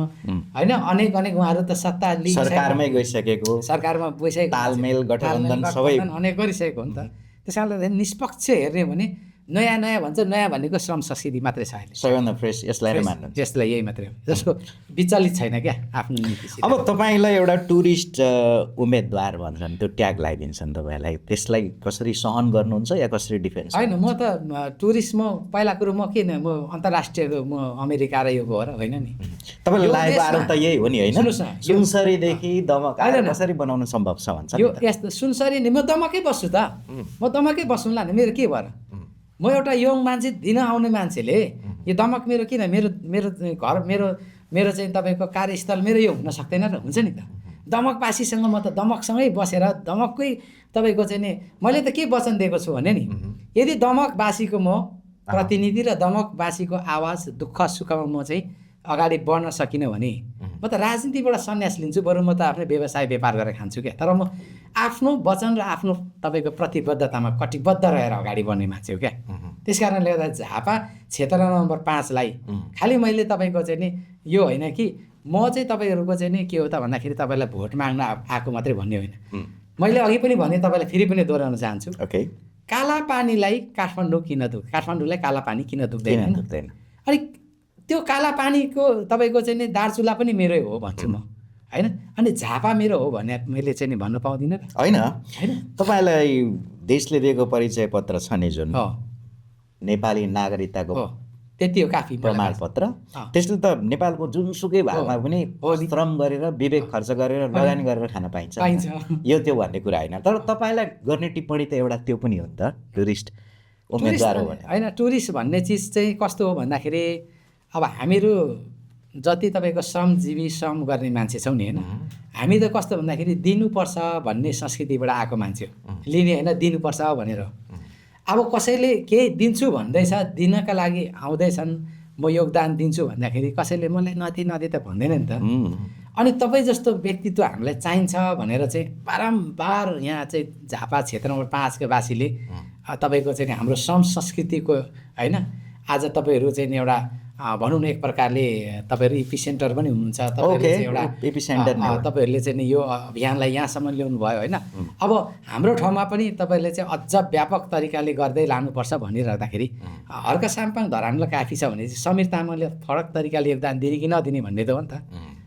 होइन, अनेक उहाँहरू त सत्ता सरकारमा गइसकेको, तालमेल गठबन्धन सबै अनेक गरिसकेको हो नि त। त्यस कारणले निष्पक्ष हेर्ने भने नयाँ भन्छ, नयाँ भनेको श्रम संस्कृति मात्रै छ अहिले, सबैभन्दा फ्रेस। यसलाई नै मान्नु, यसलाई यही मात्रै हो जसको विचलित छैन क्या आफ्नो नीति। अब तपाईँलाई एउटा टुरिस्ट उम्मेदवार भन्छन्, त्यो ट्याग लगाइदिन्छन् तपाईँलाई, त्यसलाई कसरी सहन गर्नुहुन्छ या कसरी डिफेन्स? होइन म त टुरिस्ट, म पहिला कुरो म किन म अन्तर्राष्ट्रिय म अमेरिका र यो गएर होइन नि। तपाईँलाई लागेको आरोप त यही हो नि होइन? सुनसरीदेखि दमक कसरी बनाउनु सम्भव छ भन्छ यो यस्तो सुनसरी नि, म दमकै बस्छु त, म दमकै बस्नुला नि, मेरो के भएर म एउटा यङ मान्छे दिन आउने मान्छेले यो दमक मेरो किन, मेरो घर मेरो चाहिँ तपाईँको कार्यस्थल मेरो यो हुन सक्दैन र? हुन्छ नि त। दमकवासीसँग म त दमकसँगै बसेर दमककै तपाईँको चाहिँ नि मैले त के वचन दिएको छु भने नि, यदि दमकवासीको म प्रतिनिधि र दमकवासीको आवाज दुःख सुखमा म चाहिँ अगाडि बढ्न सकिनँ भने म त राजनीतिबाट सन्यास लिन्छु, बरु म त आफ्नै व्यवसाय व्यापार गरेर खान्छु क्या। तर म आफ्नो वचन र आफ्नो तपाईँको प्रतिबद्धतामा कटिबद्ध रहेर अगाडि बढ्ने मान्छे हो क्या। त्यस कारणले गर्दा झापा क्षेत्र नम्बर 5लाई खालि मैले तपाईँको चाहिँ नि यो होइन कि म चाहिँ तपाईँहरूको चाहिँ नि के हो त भन्दाखेरि तपाईँलाई भोट माग्न आएको मात्रै भन्ने होइन। मैले अघि पनि भने, तपाईँलाई फेरि पनि दोहोऱ्याउन चाहन्छु, काला पानीलाई काठमाडौँलाई काला पानी किन दुख्दैन? अनि त्यो काला पानीको तपाईँको चाहिँ नि दार्चुला पनि मेरै हो भन्छु म होइन। अनि झापा मेरो हो भने मैले चाहिँ नि भन्नु पाउँदिनँ होइन? तपाईँलाई देशले दिएको परिचय पत्र छ नि जुन नेपाली नागरिकताको त्यति हो काफी प्रमाणपत्र। त्यसले त नेपालको जुनसुकै भागमा पनि श्रम गरेर विवेक खर्च गरेर लगानी गरेर खान पाइन्छ यो त्यो भन्ने कुरा होइन। तर तपाईँलाई गर्ने टिप्पणी त एउटा त्यो पनि हो नि त, टुरिस्ट उम्मेदवार हो भने होइन। टुरिस्ट भन्ने चिज चाहिँ कस्तो हो भन्दाखेरि अब हामीहरू जति तपाईँको श्रमजीवी श्रम गर्ने मान्छे छौँ नि होइन, हामी त कस्तो भन्दाखेरि दिनुपर्छ भन्ने संस्कृतिबाट आएको मान्छे हो, लिने होइन दिनुपर्छ भनेर। अब कसैले केही दिन्छु भन्दैछ, दिनका लागि आउँदैछन्, म योगदान दिन्छु भन्दाखेरि कसैले मलाई नदी त भन्दैन नि त। अनि तपाईँ जस्तो व्यक्तित्व हामीलाई चाहिन्छ भनेर चाहिँ बारम्बार यहाँ चाहिँ झापा क्षेत्र नम्बर 5 का वासीले तपाईँको चाहिँ हाम्रो श्रम संस्कृतिको होइन आज तपाईँहरू चाहिँ एउटा भनौँ न एक प्रकारले तपाईँहरू इपिसेन्टर पनि हुनुहुन्छ, तपाईँहरूले चाहिँ एउटा एपिसेन्टर तपाईँहरूले चाहिँ नि यो अभियानलाई यहाँसम्म ल्याउनु भयो होइन। अब हाम्रो ठाउँमा पनि तपाईँहरूले चाहिँ अझ व्यापक तरिकाले गर्दै लानुपर्छ भनिराख्दाखेरि हर्क साम्पाङ धरानलाई काफी छ भने चाहिँ समीर तामाङले फरक तरिकाले योगदान दिने कि नदिने भन्ने त हो नि त।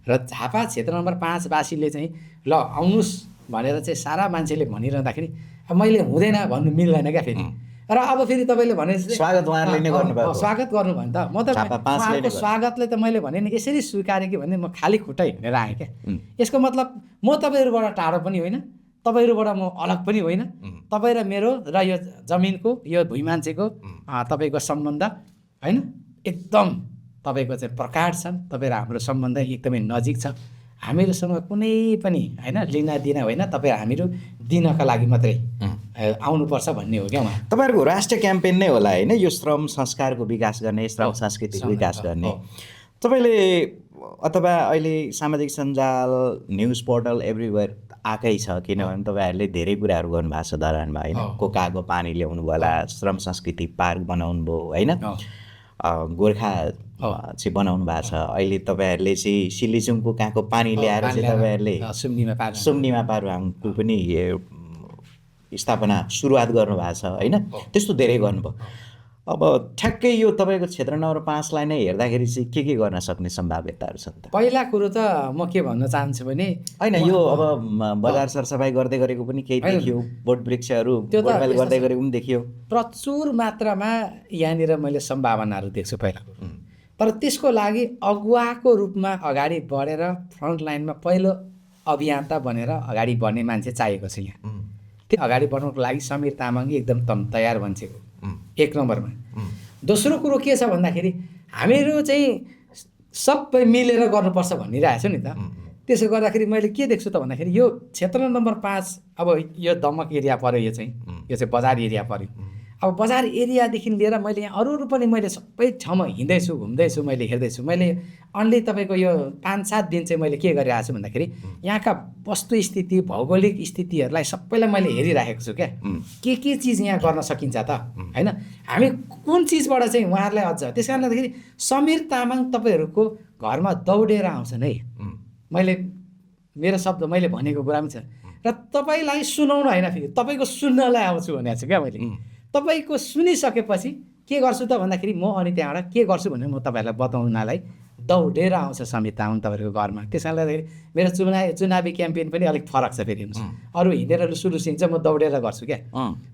र झापा क्षेत्र नम्बर 5 वासीले चाहिँ ल आउनुहोस् भनेर चाहिँ सारा मान्छेले भनिरहँदाखेरि मैले हुँदैन भन्नु मिल्दैन क्या फेरि। र अब फेरि तपाईँले भने स्वागत उहाँहरूले नै गर्नुभयो, स्वागत गर्नु भने त म त उहाँको स्वागतले त मैले भने नि यसरी स्वीकारेँ कि भने म खाली खुट्टै हिँडेर आएँ क्या। यसको मतलब म तपाईँहरूबाट टाढो पनि होइन, तपाईँहरूबाट म अलग पनि होइन, तपाईँ र मेरो र यो जमिनको यो भुइँ मान्छेको तपाईँको सम्बन्ध होइन एकदम तपाईँको चाहिँ प्रगाढ छन्। तपाईँ र हाम्रो सम्बन्ध एकदमै नजिक छ। हामीहरूसँग कुनै पनि होइन लिन दिन होइन, तपाईँ हामीहरू दिनका लागि मात्रै आउनुपर्छ भन्ने हो क्या उहाँ। तपाईँहरूको राष्ट्रिय क्याम्पेन नै होला होइन यो श्रम संस्कारको विकास गर्ने, श्रम संस्कृतिको विकास गर्ने। तपाईँले अथवा अहिले सामाजिक सञ्जाल न्युज पोर्टल एभ्रिवेयर आएकै छ, किनभने तपाईँहरूले धेरै कुराहरू गर्नुभएको छ धरानमा होइन। कोकाको पानी ल्याउनु होला, श्रम संस्कृति पार्क बनाउनु भयो होइन, गोर्खा चाहिँ बनाउनु भएको छ। अहिले तपाईँहरूले चाहिँ सिलिचुङको कहाँको पानी ल्याएर चाहिँ तपाईँहरूले सुम्निमा पारुहाङको पनि स्थापना सुरुवात गर्नुभएको छ होइन। त्यस्तो धेरै गर्नुभयो। अब ठ्याक्कै यो तपाईँको क्षेत्र नम्बर 5 लाई नै हेर्दाखेरि चाहिँ के गर्न सक्ने सम्भाव्यताहरू छन् त? पहिला कुरो त म के भन्न चाहन्छु भने होइन यो अब बजार सरसफाइ गर्दै गरेको पनि केही देखियो, बोट वृक्षहरू गोडमेल गर्दै गरेको पनि देखियो। प्रचुर मात्रामा यहाँनिर मैले सम्भावनाहरू देख्छु पहिला। तर त्यसको लागि अगुवाको रूपमा अगाडि बढेर फ्रन्ट लाइनमा पहिलो अभियन्ता बनेर अगाडि बढ्ने मान्छे चाहिएको छ यहाँ। त्यो अगाडि बढ्नुको लागि समीर तामाङ एकदम तयार मान्छे हो 1 नम्बरमा। दोस्रो कुरो के छ भन्दाखेरि हामीहरू चाहिँ सबै मिलेर गर्नुपर्छ भनिरहेको छु नि त। त्यसो गर्दाखेरि मैले के देख्छु त भन्दाखेरि यो क्षेत्र नम्बर 5 अब यो दमक एरिया पऱ्यो, यो चाहिँ बजार एरिया पऱ्यो। अब बजार एरियादेखि लिएर मैले यहाँ अरू पनि मैले सबै ठाउँमा हिँड्दैछु, घुम्दैछु, मैले हेर्दैछु। मैले अन्ली तपाईँको यो 5-7 दिन चाहिँ मैले के गरिरहेको छु भन्दाखेरि यहाँका वस्तुस्थिति भौगोलिक स्थितिहरूलाई सबैलाई मैले हेरिराखेको छु क्या। के चिज यहाँ गर्न सकिन्छ त होइन, हामी कुन चिजबाट चाहिँ उहाँहरूलाई अझ। त्यस कारणले गर्दाखेरि समीर तामाङ तपाईँहरूको घरमा दौडेर आउँछन् है। मैले मेरो शब्द मैले भनेको कुरा पनि छ। र तपाईँलाई सुनाउनु होइन, फेरि तपाईँको सुन्नलाई आउँछु भनेको छु क्या मैले। तपाईँको सुनिसकेपछि के गर्छु त भन्दाखेरि म अनि त्यहाँबाट के गर्छु भने म तपाईँहरूलाई बताउनलाई दौडेर आउँछ समीर तामाङ तपाईँहरूको घरमा। त्यस कारणले गर्दाखेरि मेरो चुनावी क्याम्पेन पनि अलिक फरक छ। फेरि हेर्नुहोस्, अरू हिँडेर लुसुलुसिन्छ, म दौडेर गर्छु क्या।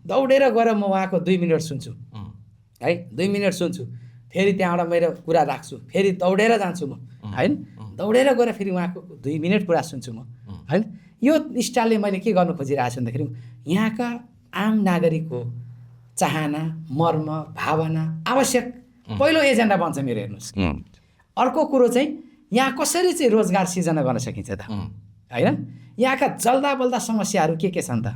दौडेर गएर म उहाँको 2 मिनट सुन्छु है, 2 मिनट सुन्छु, फेरि त्यहाँबाट मेरो कुरा राख्छु, फेरि दौडेर जान्छु म होइन। दौडेर गएर फेरि उहाँको 2 मिनट कुरा सुन्छु म होइन। यो स्टाइलले मैले के गर्नु खोजिरहेको छु भन्दाखेरि यहाँका आम नागरिकको चाहना, मर्म, भावना आवश्यक पहिलो एजेन्डा बन्छ मेरो। हेर्नुहोस्, अर्को कुरो चाहिँ यहाँ कसरी चाहिँ रोजगार सिर्जना गर्न सकिन्छ त होइन। यहाँका जल्दा बल्दा समस्याहरू के छन् त?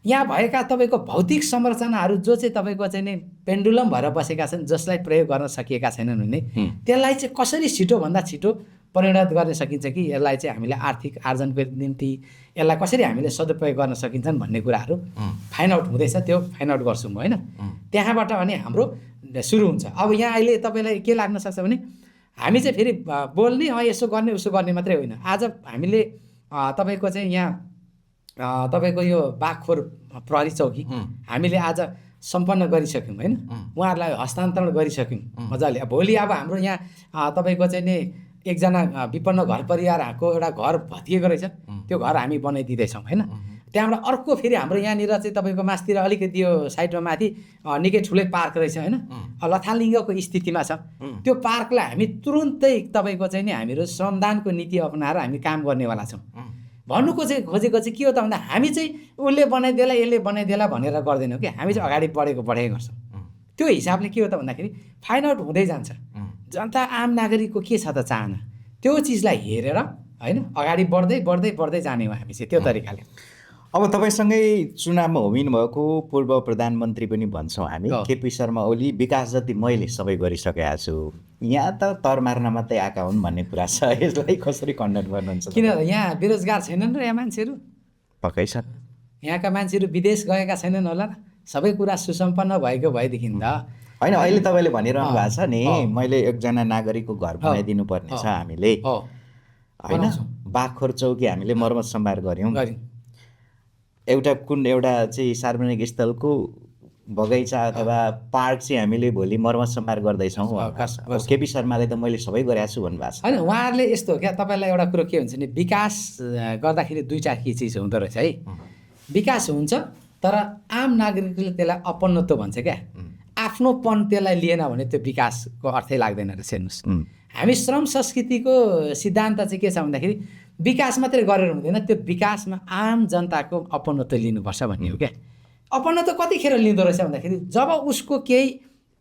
यहाँ भएका तपाईँको भौतिक संरचनाहरू जो चाहिँ तपाईँको चाहिँ नि पेन्डुलम भएर बसेका छन्, जसलाई प्रयोग गर्न सकिएका छैनन् भने त्यसलाई चाहिँ कसरी छिटोभन्दा छिटो परिणत गर्न सकिन्छ कि यसलाई चाहिँ हामीले आर्थिक आर्जनको निम्ति यसलाई कसरी हामीले सदुपयोग गर्न सकिन्छन् भन्ने कुराहरू फाइन्ड आउट हुँदैछ। त्यो फाइन्ड आउट गर्छु म होइन। त्यहाँबाट अनि हाम्रो सुरु हुन्छ। अब यहाँ अहिले तपाईँलाई के लाग्न सक्छ भने हामी चाहिँ फेरि बोल्ने यसो गर्ने उसो गर्ने मात्रै होइन। आज हामीले तपाईँको चाहिँ यहाँ तपाईँको यो बागखोर प्रहरी चौकी हामीले आज सम्पन्न गरिसक्यौँ होइन, उहाँहरूलाई हस्तान्तरण गरिसक्यौँ मजाले। भोलि अब हाम्रो यहाँ तपाईँको चाहिँ नि एकजना विपन्न घर परिवारको एउटा घर भत्किएको रहेछ, त्यो घर हामी बनाइदिँदैछौँ होइन। त्यहाँबाट अर्को फेरि हाम्रो यहाँनिर चाहिँ तपाईँको मास्तिर अलिकति यो साइडमा माथि निकै ठुलै पार्क रहेछ होइन, लथालिङ्गको स्थितिमा छ। त्यो पार्कलाई हामी तुरुन्तै तपाईँको चाहिँ नि हामीहरू श्रमदानको नीति अपनाएर हामी काम गर्नेवाला छौँ। भन्नुको चाहिँ खोजेको चाहिँ के हो त भन्दा हामी चाहिँ उसले बनाइदिएला यसले बनाइदिएला भनेर गर्दैनौँ कि हामी चाहिँ अगाडि बढेको गर्छौँ। त्यो हिसाबले के हो त भन्दाखेरि फाइन्ड आउट हुँदै जान्छ जनता आम नागरिकको के छ त चाहना, त्यो चिजलाई हेरेर होइन अगाडि बढ्दै बढ्दै बढ्दै जाने हो हामी चाहिँ त्यो तरिकाले। अब तपाईँसँगै चुनावमा होमिनु भएको पूर्व प्रधानमन्त्री पनि भन्छौँ हामी, केपी शर्मा ओली विकास जति मैले सबै गरिसकेका छु, यहाँ त तर मार्न मात्रै आएका हुन् भन्ने कुरा छ। यसलाई कसरी कन्डक्ट गर्नुहुन्छ? किन यहाँ बेरोजगार छैनन् र यहाँ मान्छेहरू? पक्कै छ, यहाँका मान्छेहरू विदेश गएका छैनन् होला र? सबै कुरा सुसम्पन्न भएको भएदेखि त होइन। अहिले तपाईँले भनिरहनु भएको छ नि, मैले एकजना नागरिकको घर बनाइदिनु पर्ने छ हामीले होइन, बाखोर चौकी हामीले मर्मत सम्भार गऱ्यौँ, एउटा चाहिँ सार्वजनिक स्थलको बगैँचा अथवा पार्क चाहिँ हामीले भोलि मर्मत सम्भार गर्दैछौँ। केपी शर्माले त मैले सबै गरेको छु भन्नुभएको छ। होइन, उहाँहरूले यस्तो हो क्या, तपाईँलाई एउटा कुरो के हुन्छ भने विकास गर्दाखेरि दुईवटा के चिज हुँदो रहेछ है। विकास हुन्छ तर आम नागरिकले त्यसलाई अपनत्व भन्छ क्या, आफ्नोपन त्यसलाई लिएन भने त्यो विकासको अर्थै लाग्दैन रहेछ। हेर्नुहोस्, हामी श्रम संस्कृतिको सिद्धान्त चाहिँ के छ भन्दाखेरि विकास मात्रै गरेर हुँदैन, त्यो विकासमा आम जनताको अपनत्व लिनुपर्छ भन्ने हो क्या। अपनत्व कतिखेर लिँदो रहेछ भन्दाखेरि जब उसको केही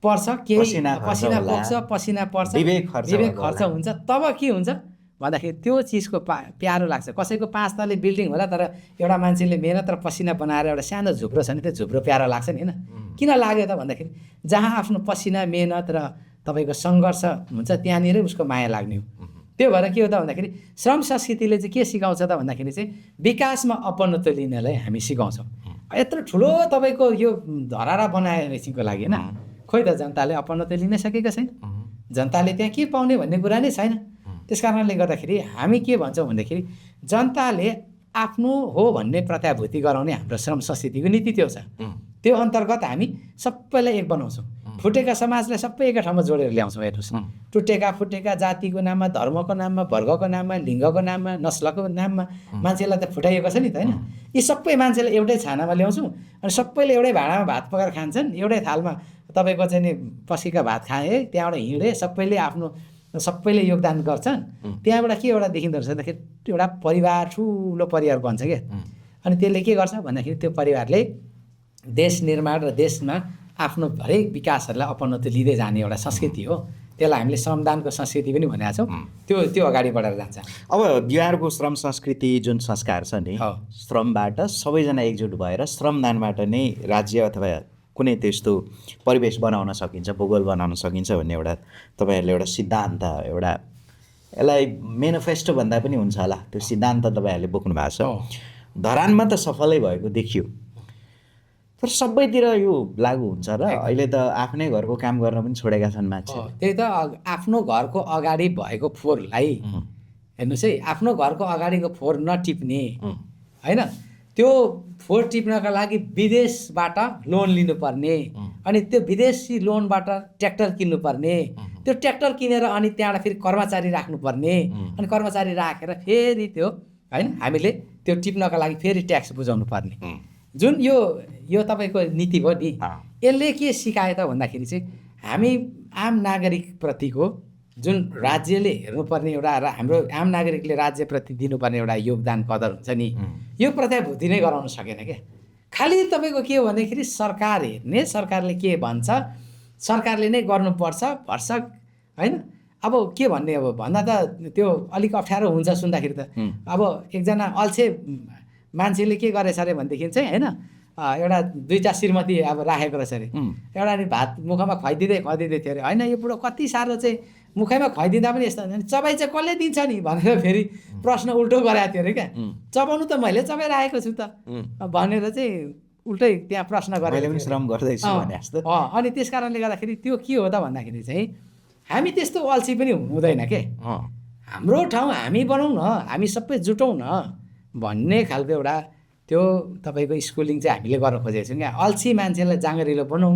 पर्छ, केही पसिना पोख्छ, पसिना पर्छ, विवेक खर्च हुन्छ, तब के हुन्छ भन्दाखेरि त्यो चिजको प्यारो लाग्छ। कसैको 5 तले बिल्डिङ होला तर एउटा मान्छेले मेहनत र पसिना बनाएर एउटा सानो झुप्रो छ नि, त्यो झुप्रो प्यारो लाग्छ नि होइन। किन लाग्यो त भन्दाखेरि जहाँ आफ्नो पसिना मेहनत र तपाईँको सङ्घर्ष हुन्छ त्यहाँनिरै उसको माया लाग्ने हो। त्यो भएर के हो त भन्दाखेरि श्रम संस्कृतिले चाहिँ के सिकाउँछ त भन्दाखेरि चाहिँ विकासमा अपनत्व लिनलाई हामी सिकाउँछौँ। यत्रो ठुलो तपाईँको यो धरारा बनाएको लागि होइन, खोइ त जनताले अपनत्व लिन सकेको छैन, जनताले त्यहाँ के पाउने भन्ने कुरा नै छैन। त्यस कारणले गर्दाखेरि हामी के भन्छौँ भन्दाखेरि जनताले आफ्नो हो भन्ने प्रत्याभूति गराउने हाम्रो श्रम संस्कृतिको नीति त्यो छ। त्यो अन्तर्गत हामी सबैलाई एक बनाउँछौँ, फुटेका समाजलाई सबै एकै ठाउँमा जोडेर ल्याउँछौँ। हेर्नुहोस्, टुटेका फुटेका जातिको नाममा, धर्मको नाममा, वर्गको नाममा, लिङ्गको नाममा, नस्लको नाममा मान्छेलाई त फुटाइएको छ नि त होइन। यी सबै मान्छेलाई एउटै छानामा ल्याउँछौँ अनि सबैले एउटै भाँडामा भात पकाएर खान्छन्, एउटै थालमा तपाईँको चाहिँ नि पसीका भात खाए, त्यहाँबाट हिँडे, सबैले योगदान गर्छन्। त्यहाँबाट के एउटा देखिँदो रहेछ भन्दाखेरि एउटा परिवार, ठुलो परिवार बन्छ क्या। अनि त्यसले के गर्छ भन्दाखेरि त्यो परिवारले देश निर्माण र देशमा आफ्नो हरेक विकासहरूलाई अपनत्व लिँदै जाने एउटा संस्कृति हो। त्यसलाई हामीले श्रमदानको संस्कृति पनि भनेका छौँ। त्यो अगाडि बढेर जान्छ। अब बिहारको श्रम संस्कृति जुन संस्कार छ नि, श्रमबाट सबैजना एकजुट भएर श्रमदानबाट नै राज्य अथवा कुनै त्यस्तो परिवेश बनाउन सकिन्छ, भूगोल बनाउन सकिन्छ भन्ने एउटा तपाईँहरूले एउटा सिद्धान्त, एउटा यसलाई मेनिफेस्टो भन्दा पनि हुन्छ होला, त्यो सिद्धान्त तपाईँहरूले बोक्नु भएको छ। धरानमा त सफलै भएको देखियो, तर सबैतिर यो लागु हुन्छ र अहिले त आफ्नै घरको काम गर्न पनि छोडेका छन् मान्छे। त्यही त, आफ्नो घरको अगाडि भएको फोहोरलाई हेर्नुहोस् है, आफ्नो घरको अगाडिको फोहोर नटिप्ने होइन, त्यो फोहोर टिप्नका लागि विदेशबाट लोन लिनुपर्ने, अनि त्यो विदेशी लोनबाट ट्र्याक्टर किन्नुपर्ने, त्यो ट्र्याक्टर किनेर अनि त्यहाँबाट फेरि कर्मचारी राख्नुपर्ने, अनि कर्मचारी राखेर फेरि त्यो होइन हामीले त्यो टिप्नका लागि फेरि ट्याक्स बुझाउनु पर्ने, जुन यो तपाईँको नीति हो नि। यसले के सिकायो त भन्दाखेरि चाहिँ हामी आम नागरिकप्रतिको जुन राज्यले हेर्नुपर्ने एउटा र हाम्रो आम नागरिकले राज्यप्रति दिनुपर्ने एउटा योगदान कदर हुन्छ नि, यो प्रत्याभूति नै गराउन सकेन क्या। खालि तपाईँको के हो भन्दाखेरि सरकार हेर्ने, सरकारले के भन्छ सरकारले नै गर्नुपर्छ भरसक होइन। अब के भन्ने, अब भन्दा त त्यो अलिक अप्ठ्यारो हुन्छ सुन्दाखेरि त। अब एकजना अल्छे मान्छेले के गरेछ अरे भनेदेखि चाहिँ होइन, एउटा 2-4 श्रीमती अब राखेको रहेछ अरे, एउटा नि भात मुखमा खुवाइदिँदै थियो अरे, होइन यो बुढो कति साह्रो चाहिँ मुखैमा खुवाइदिँदा पनि यस्तो चबाइ चाहिँ कसले दिन्छ नि भनेर फेरि प्रश्न उल्टो गराएको थियो अरे क्या। चबाउनु त मैले चबाइराखेको छु त भनेर चाहिँ उल्टै त्यहाँ प्रश्न गरेर श्रम गर्दैछु भने जस्तो। अनि त्यस कारणले गर्दाखेरि त्यो के हो त भन्दाखेरि चाहिँ हामी त्यस्तो अल्छी पनि हुँदैन के, हाम्रो ठाउँ हामी बनाउँ न, हामी सबै जुटौँ न भन्ने खालको एउटा त्यो तपाईँको स्कुलिङ चाहिँ हामीले गर्न खोजेको छौँ क्या। अल्छी मान्छेलाई जाँगरिलो बनाउँ,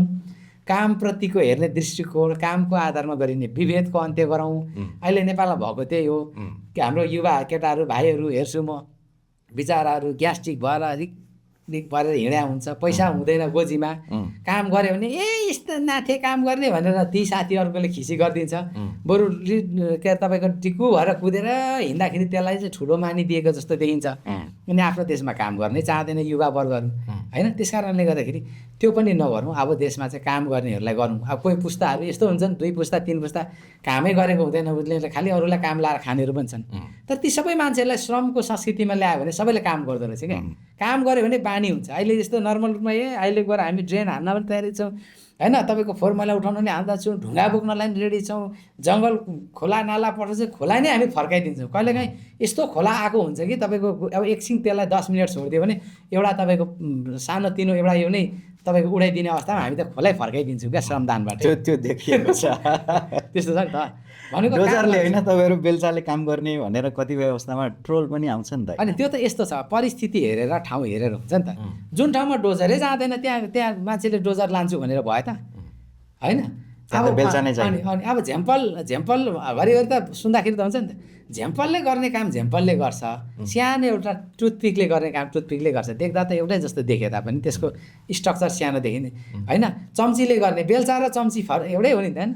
कामप्रतिको हेर्ने दृष्टिकोण, कामको आधारमा गरिने विभेदको अन्त्य गरौँ। अहिले नेपालमा भएको त्यही हो कि हाम्रो युवा केटाहरू भाइहरू हेर्छु म बिचराहरू ग्यास्ट्रिक भएर रिक परेर हिँड्या हुन्छ, पैसा हुँदैन गोजीमा। काम गऱ्यो भने यस्तो नाथे काम गर्ने भनेर ती साथीहरूको खिसी गरिदिन्छ। बरु के अरे तपाईँको टिकु भएर कुदेर हिँड्दाखेरि त्यसलाई चाहिँ ठुलो मानिदिएको जस्तो देखिन्छ। अनि आफ्नो देशमा काम गर्नै चाहँदैन युवावर्गहरू होइन। त्यस कारणले गर्दाखेरि त्यो पनि नगरौँ। अब देशमा चाहिँ काम गर्नेहरूलाई गरौँ। अब कोही पुस्ताहरू यस्तो हुन्छन् 2 पुस्ता 3 पुस्ता कामै गरेको हुँदैन, उसले खालि अरूलाई काम लाएर खानेहरू पनि छन्। तर ती सबै मान्छेहरूलाई श्रमको संस्कृतिमा ल्यायो भने सबैले काम गर्दो रहेछ क्या। काम गऱ्यो भने बानी हुन्छ। अहिले जस्तो नर्मल रूपमा अहिले गएर हामी ड्रेन हान्न पनि तयारी छौँ होइन, तपाईँको फोहोर मैला उठाउन पनि हाल्दा छौँ, ढुङ्गा बोक्नलाई पनि रेडी छौँ, जङ्गल खोला नाला पठाउँछ खोला नै हामी फर्काइदिन्छौँ। कहिलेकाहीँ यस्तो खोला आएको हुन्छ कि तपाईँको अब एकछिन त्यसलाई 10 मिनट छोडिदियो भने एउटा तपाईँको सानोतिनो एउटा यो नै तपाईँको उडाइदिने अवस्थामा हामी त खोलै फर्काइदिन्छौँ क्या श्रमदानबाट। त्यो देखिएको छ। त्यस्तो छ नि त भनेको। डोजरले होइन तपाईँहरू बेलचाले काम गर्ने भनेर कतिपय अवस्थामा ट्रोल पनि आउँछ नि त। अनि त्यो त यस्तो छ, परिस्थिति हेरेर ठाउँ हेरेर हुन्छ नि त। जुन ठाउँमा डोजरै जाँदैन त्यहाँ मान्छेले डोजर लान्छु भनेर भयो त होइन। अनि अब झ्याम्पल घरिघरि त सुन्दाखेरि त हुन्छ नि त। झ्याम्पलले गर्ने काम झ्याम्पलले गर्छ, सानो एउटा टुथपिकले गर्ने काम टुथपिकले गर्छ। देख्दा त एउटै जस्तो देखे तापनि त्यसको स्ट्रक्चर सानो देखिने होइन। चम्चीले गर्ने बेलचा र चम्ची एउटै हो नि त होइन।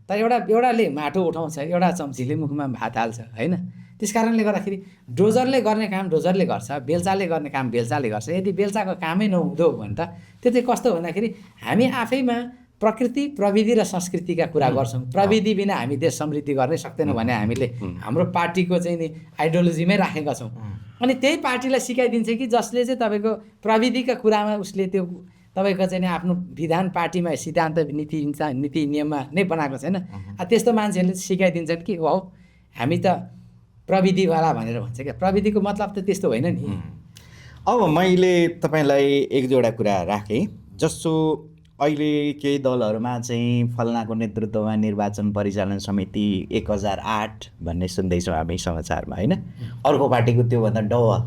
तर एउटाले माटो उठाउँछ, एउटा चम्चीले मुखमा भात हाल्छ होइन। त्यस कारणले गर्दाखेरि डोजरले गर्ने काम डोजरले गर्छ, बेलचाले गर्ने काम बेलचाले गर्छ। यदि बेलचाको कामै नहुँदो हो भने त त्यो चाहिँ कस्तो भन्दाखेरि हामी आफैमा प्रकृति प्रविधि र संस्कृतिका कुरा गर्छौँ। प्रविधि बिना हामी देश समृद्धि गर्नै सक्दैनौँ भने हामीले हाम्रो पार्टीको चाहिँ नि आइडियोलोजीमै राखेका छौँ। अनि त्यही पार्टीलाई सिकाइदिन्छ कि जसले चाहिँ तपाईँको प्रविधिका कुरामा उसले त्यो तपाईँको चाहिँ आफ्नो विधान पार्टीमा सिद्धान्त नीति नियममा नै बनाएको छैन। त्यस्तो मान्छेहरूले सिकाइदिन्छन् कि हो हामी त प्रविधिवाला भनेर भन्छ क्या। प्रविधिको मतलब त त्यस्तो होइन नि। अब मैले तपाईँलाई एक दुईवटा कुरा राखेँ। जस्तो अहिले केही दलहरूमा चाहिँ फलनाको नेतृत्वमा निर्वाचन परिचालन समिति 1008 भन्ने सुन्दैछौँ हामी समाचारमा होइन। अर्को पार्टीको त्योभन्दा डबल।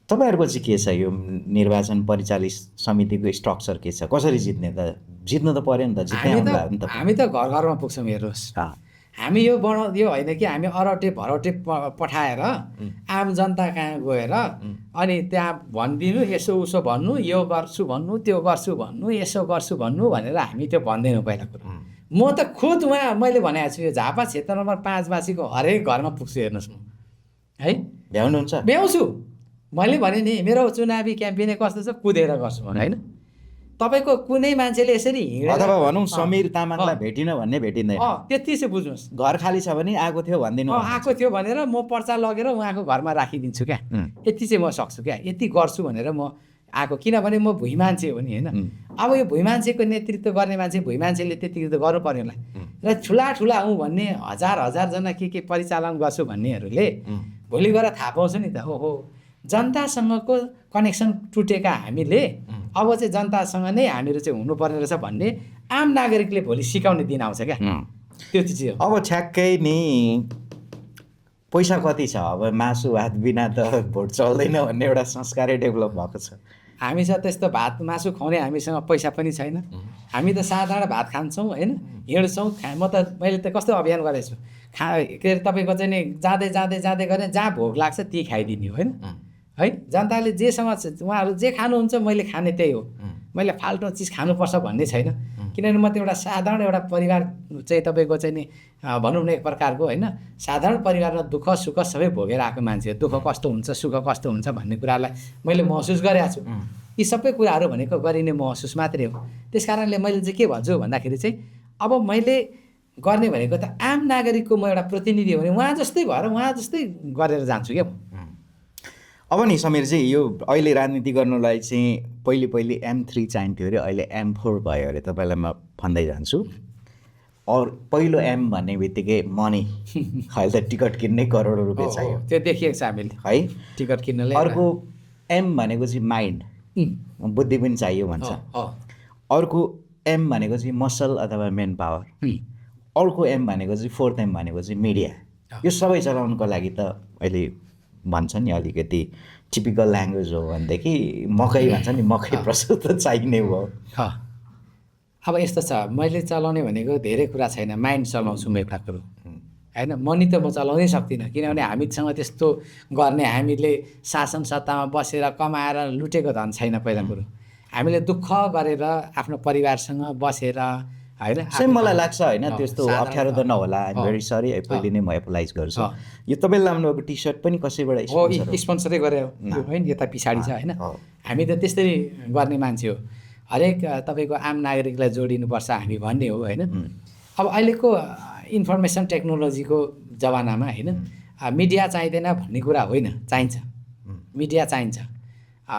तपाईँहरूको चाहिँ के छ यो निर्वाचन परिचालित समितिको स्ट्रक्चर के छ? कसरी जित्ने त? जित्नु त पऱ्यो नि त, जित्ने हामी त घर घरमा पुग्छौँ। हेर्नुहोस् हामी यो होइन कि हामी अरौटे भरौटे पठाएर आम जनता कहाँ गएर अनि त्यहाँ भनिदिनु यसो उसो भन्नु, यो गर्छु भन्नु, त्यो गर्छु भन्नु, यसो गर्छु भन्नु भनेर हामी त्यो भन्दैनौँ। पहिला कुरो म त खुद उहाँ मैले भनेको छु यो झापा क्षेत्र नम्बर 5 वासीको हरेक घरमा पुग्छु। हेर्नुहोस् म है भ्याउनुहुन्छ? भ्याउँछु। मैले भने नि मेरो चुनावी क्याम्पेनै कस्तो छ कुदेर गर्छु भने होइन। तपाईँको कुनै मान्छेले यसरी हिँडेर अथवा भनौँ समीर तामाङलाई भेटिन भन्ने भेटिँदैन, त्यति चाहिँ बुझ्नुहोस्। घर खाली छ भने आएको थियो भनिदिनु। आएको थियो भनेर म पर्चा लगेर उहाँको घरमा राखिदिन्छु क्या। यति चाहिँ म सक्छु क्या, यति गर्छु भनेर म आएको। किनभने म भुइँ मान्छे हो नि होइन। अब यो भुइँ मान्छेको नेतृत्व गर्ने मान्छे भुइँ मान्छेले त्यति त गर्नु पर्यो होला। र ठुला हुँ भन्ने हजारजना के परिचालन गर्छु भन्नेहरूले भोलि गएर थाहा पाउँछ नि त। हो जनतासँगको कनेक्सन टुटेका हामीले अब चाहिँ जनतासँग नै हामीहरू चाहिँ हुनुपर्ने रहेछ भन्ने आम नागरिकले भोलि सिकाउने दिन आउँछ क्या। त्यो चाहिँ अब ठ्याक्कै नि पैसा कति छ? अब मासु भात बिना त भोट चल्दैन भन्ने एउटा संस्कारै डेभलप भएको छ। हामी छ त्यस्तो भात मासु खुवाउने हामीसँग पैसा पनि छैन। हामी त साधारण भात खान्छौँ होइन, हिँड्छौँ। म त मैले त कस्तो अभियान गरेको छु के अरे तपाईँको चाहिँ नि जाँदै गरेँ जहाँ भोक लाग्छ त्यही खाइदिने हो होइन है। जनताले जेसँग उहाँहरू जे खानुहुन्छ मैले खाने त्यही हो। मैले फाल्टो चिज खानुपर्छ भन्ने छैन। किनभने म त एउटा साधारण एउटा परिवार चाहिँ तपाईँको चाहिँ नि भनौँ न एक प्रकारको होइन साधारण परिवारमा दुःख सुख सबै भोगेर आएको मान्छे। दुःख कस्तो हुन्छ सुख कस्तो हुन्छ भन्ने कुरालाई मैले महसुस गरेको छु। यी सबै कुराहरू भनेको गरिने महसुस मात्रै हो। त्यस कारणले मैले चाहिँ के भन्छु भन्दाखेरि चाहिँ अब मैले गर्ने भनेको त आम नागरिकको म एउटा प्रतिनिधि हो भने उहाँ जस्तै भएर उहाँ जस्तै गरेर जान्छु क्या म। अब नि समीरजी यो अहिले राजनीति गर्नुलाई चाहिँ पहिले M3 चाहिन्थ्यो अरे, अहिले M4 भयो अरे। तपाईँलाई म भन्दै जान्छु। पहिलो M भन्ने बित्तिकै मनी, अहिले त टिकट किन्नै करोडौँ रुपियाँ चाहियो। त्यो देखिएको छ हामीले है टिकट किन्नलाई। अर्को M भनेको चाहिँ माइन्ड, बुद्धि पनि चाहियो भन्छ। अर्को M भनेको चाहिँ मसल अथवा मेन पावर। अर्को M भनेको चाहिँ 4th M भनेको चाहिँ मिडिया। यो सबै चलाउनुको लागि त अहिले भन्छ नि अलिकति टिपिकल ल्याङ्ग्वेज हो भनेदेखि मकै भन्छ नि, मकै प्रशुद्ध चाहिने हो। अब यस्तो छ मैले चलाउने भनेको धेरै कुरा छैन, माइन्ड चलाउँछु म एउटा कुरो होइन मनी त म चलाउनै सक्दिनँ किनभने हामीसँग त्यस्तो गर्ने हामीले शासन सत्तामा बसेर कमाएर लुटेको धन छैन पहिला कुरो हामीले दुःख गरेर आफ्नो परिवारसँग बसेर होइन सेम मलाई लाग्छ होइन त्यस्तो अप्ठ्यारो त नहोला आइम भेरी सरी पहिले नै म एपोलाइज गर्छु यो तपाईँले लाउनुभएको टी सर्ट पनि कसैबाट हो स्पोन्सरै गरे होइन यता पछाडि छ होइन हामी त त्यस्तै गर्ने मान्छे हो हरेक तपाईँको आम नागरिकलाई जोडिनुपर्छ हामी भन्ने हो होइन अब अहिलेको इन्फर्मेसन टेक्नोलोजीको जमानामा होइन मिडिया चाहिँदैन भन्ने कुरा होइन चाहिन्छ मिडिया चाहिन्छ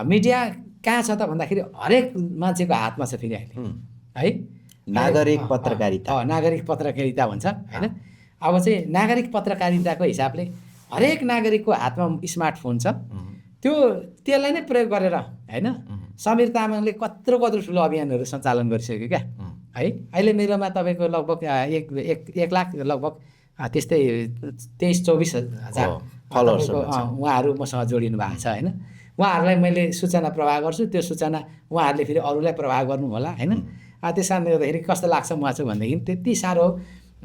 मिडिया कहाँ छ त भन्दाखेरि हरेक मान्छेको हातमा छ फेरि अहिले है नागरिक पत्रकारिता नागरिक पत्रकारिता भन्छ होइन अब चाहिँ नागरिक पत्रकारिताको हिसाबले हरेक नागरिकको हातमा स्मार्टफोन छ त्यसलाई नै प्रयोग गरेर होइन समीर तामाङले कत्रो ठुलो अभियानहरू सञ्चालन गरिसक्यो क्या है अहिले मेरोमा तपाईँको लगभग एक लाख लगभग त्यस्तै 23-24 हजार उहाँहरू मसँग जोडिनु भएको छ होइन उहाँहरूलाई मैले सूचना प्रवाह गर्छु त्यो सूचना उहाँहरूले फेरि अरूलाई प्रवाह गर्नु होला होइन त्यस कारणले गर्दाखेरि कस्तो लाग्छ म छु भनेदेखि त्यति साह्रो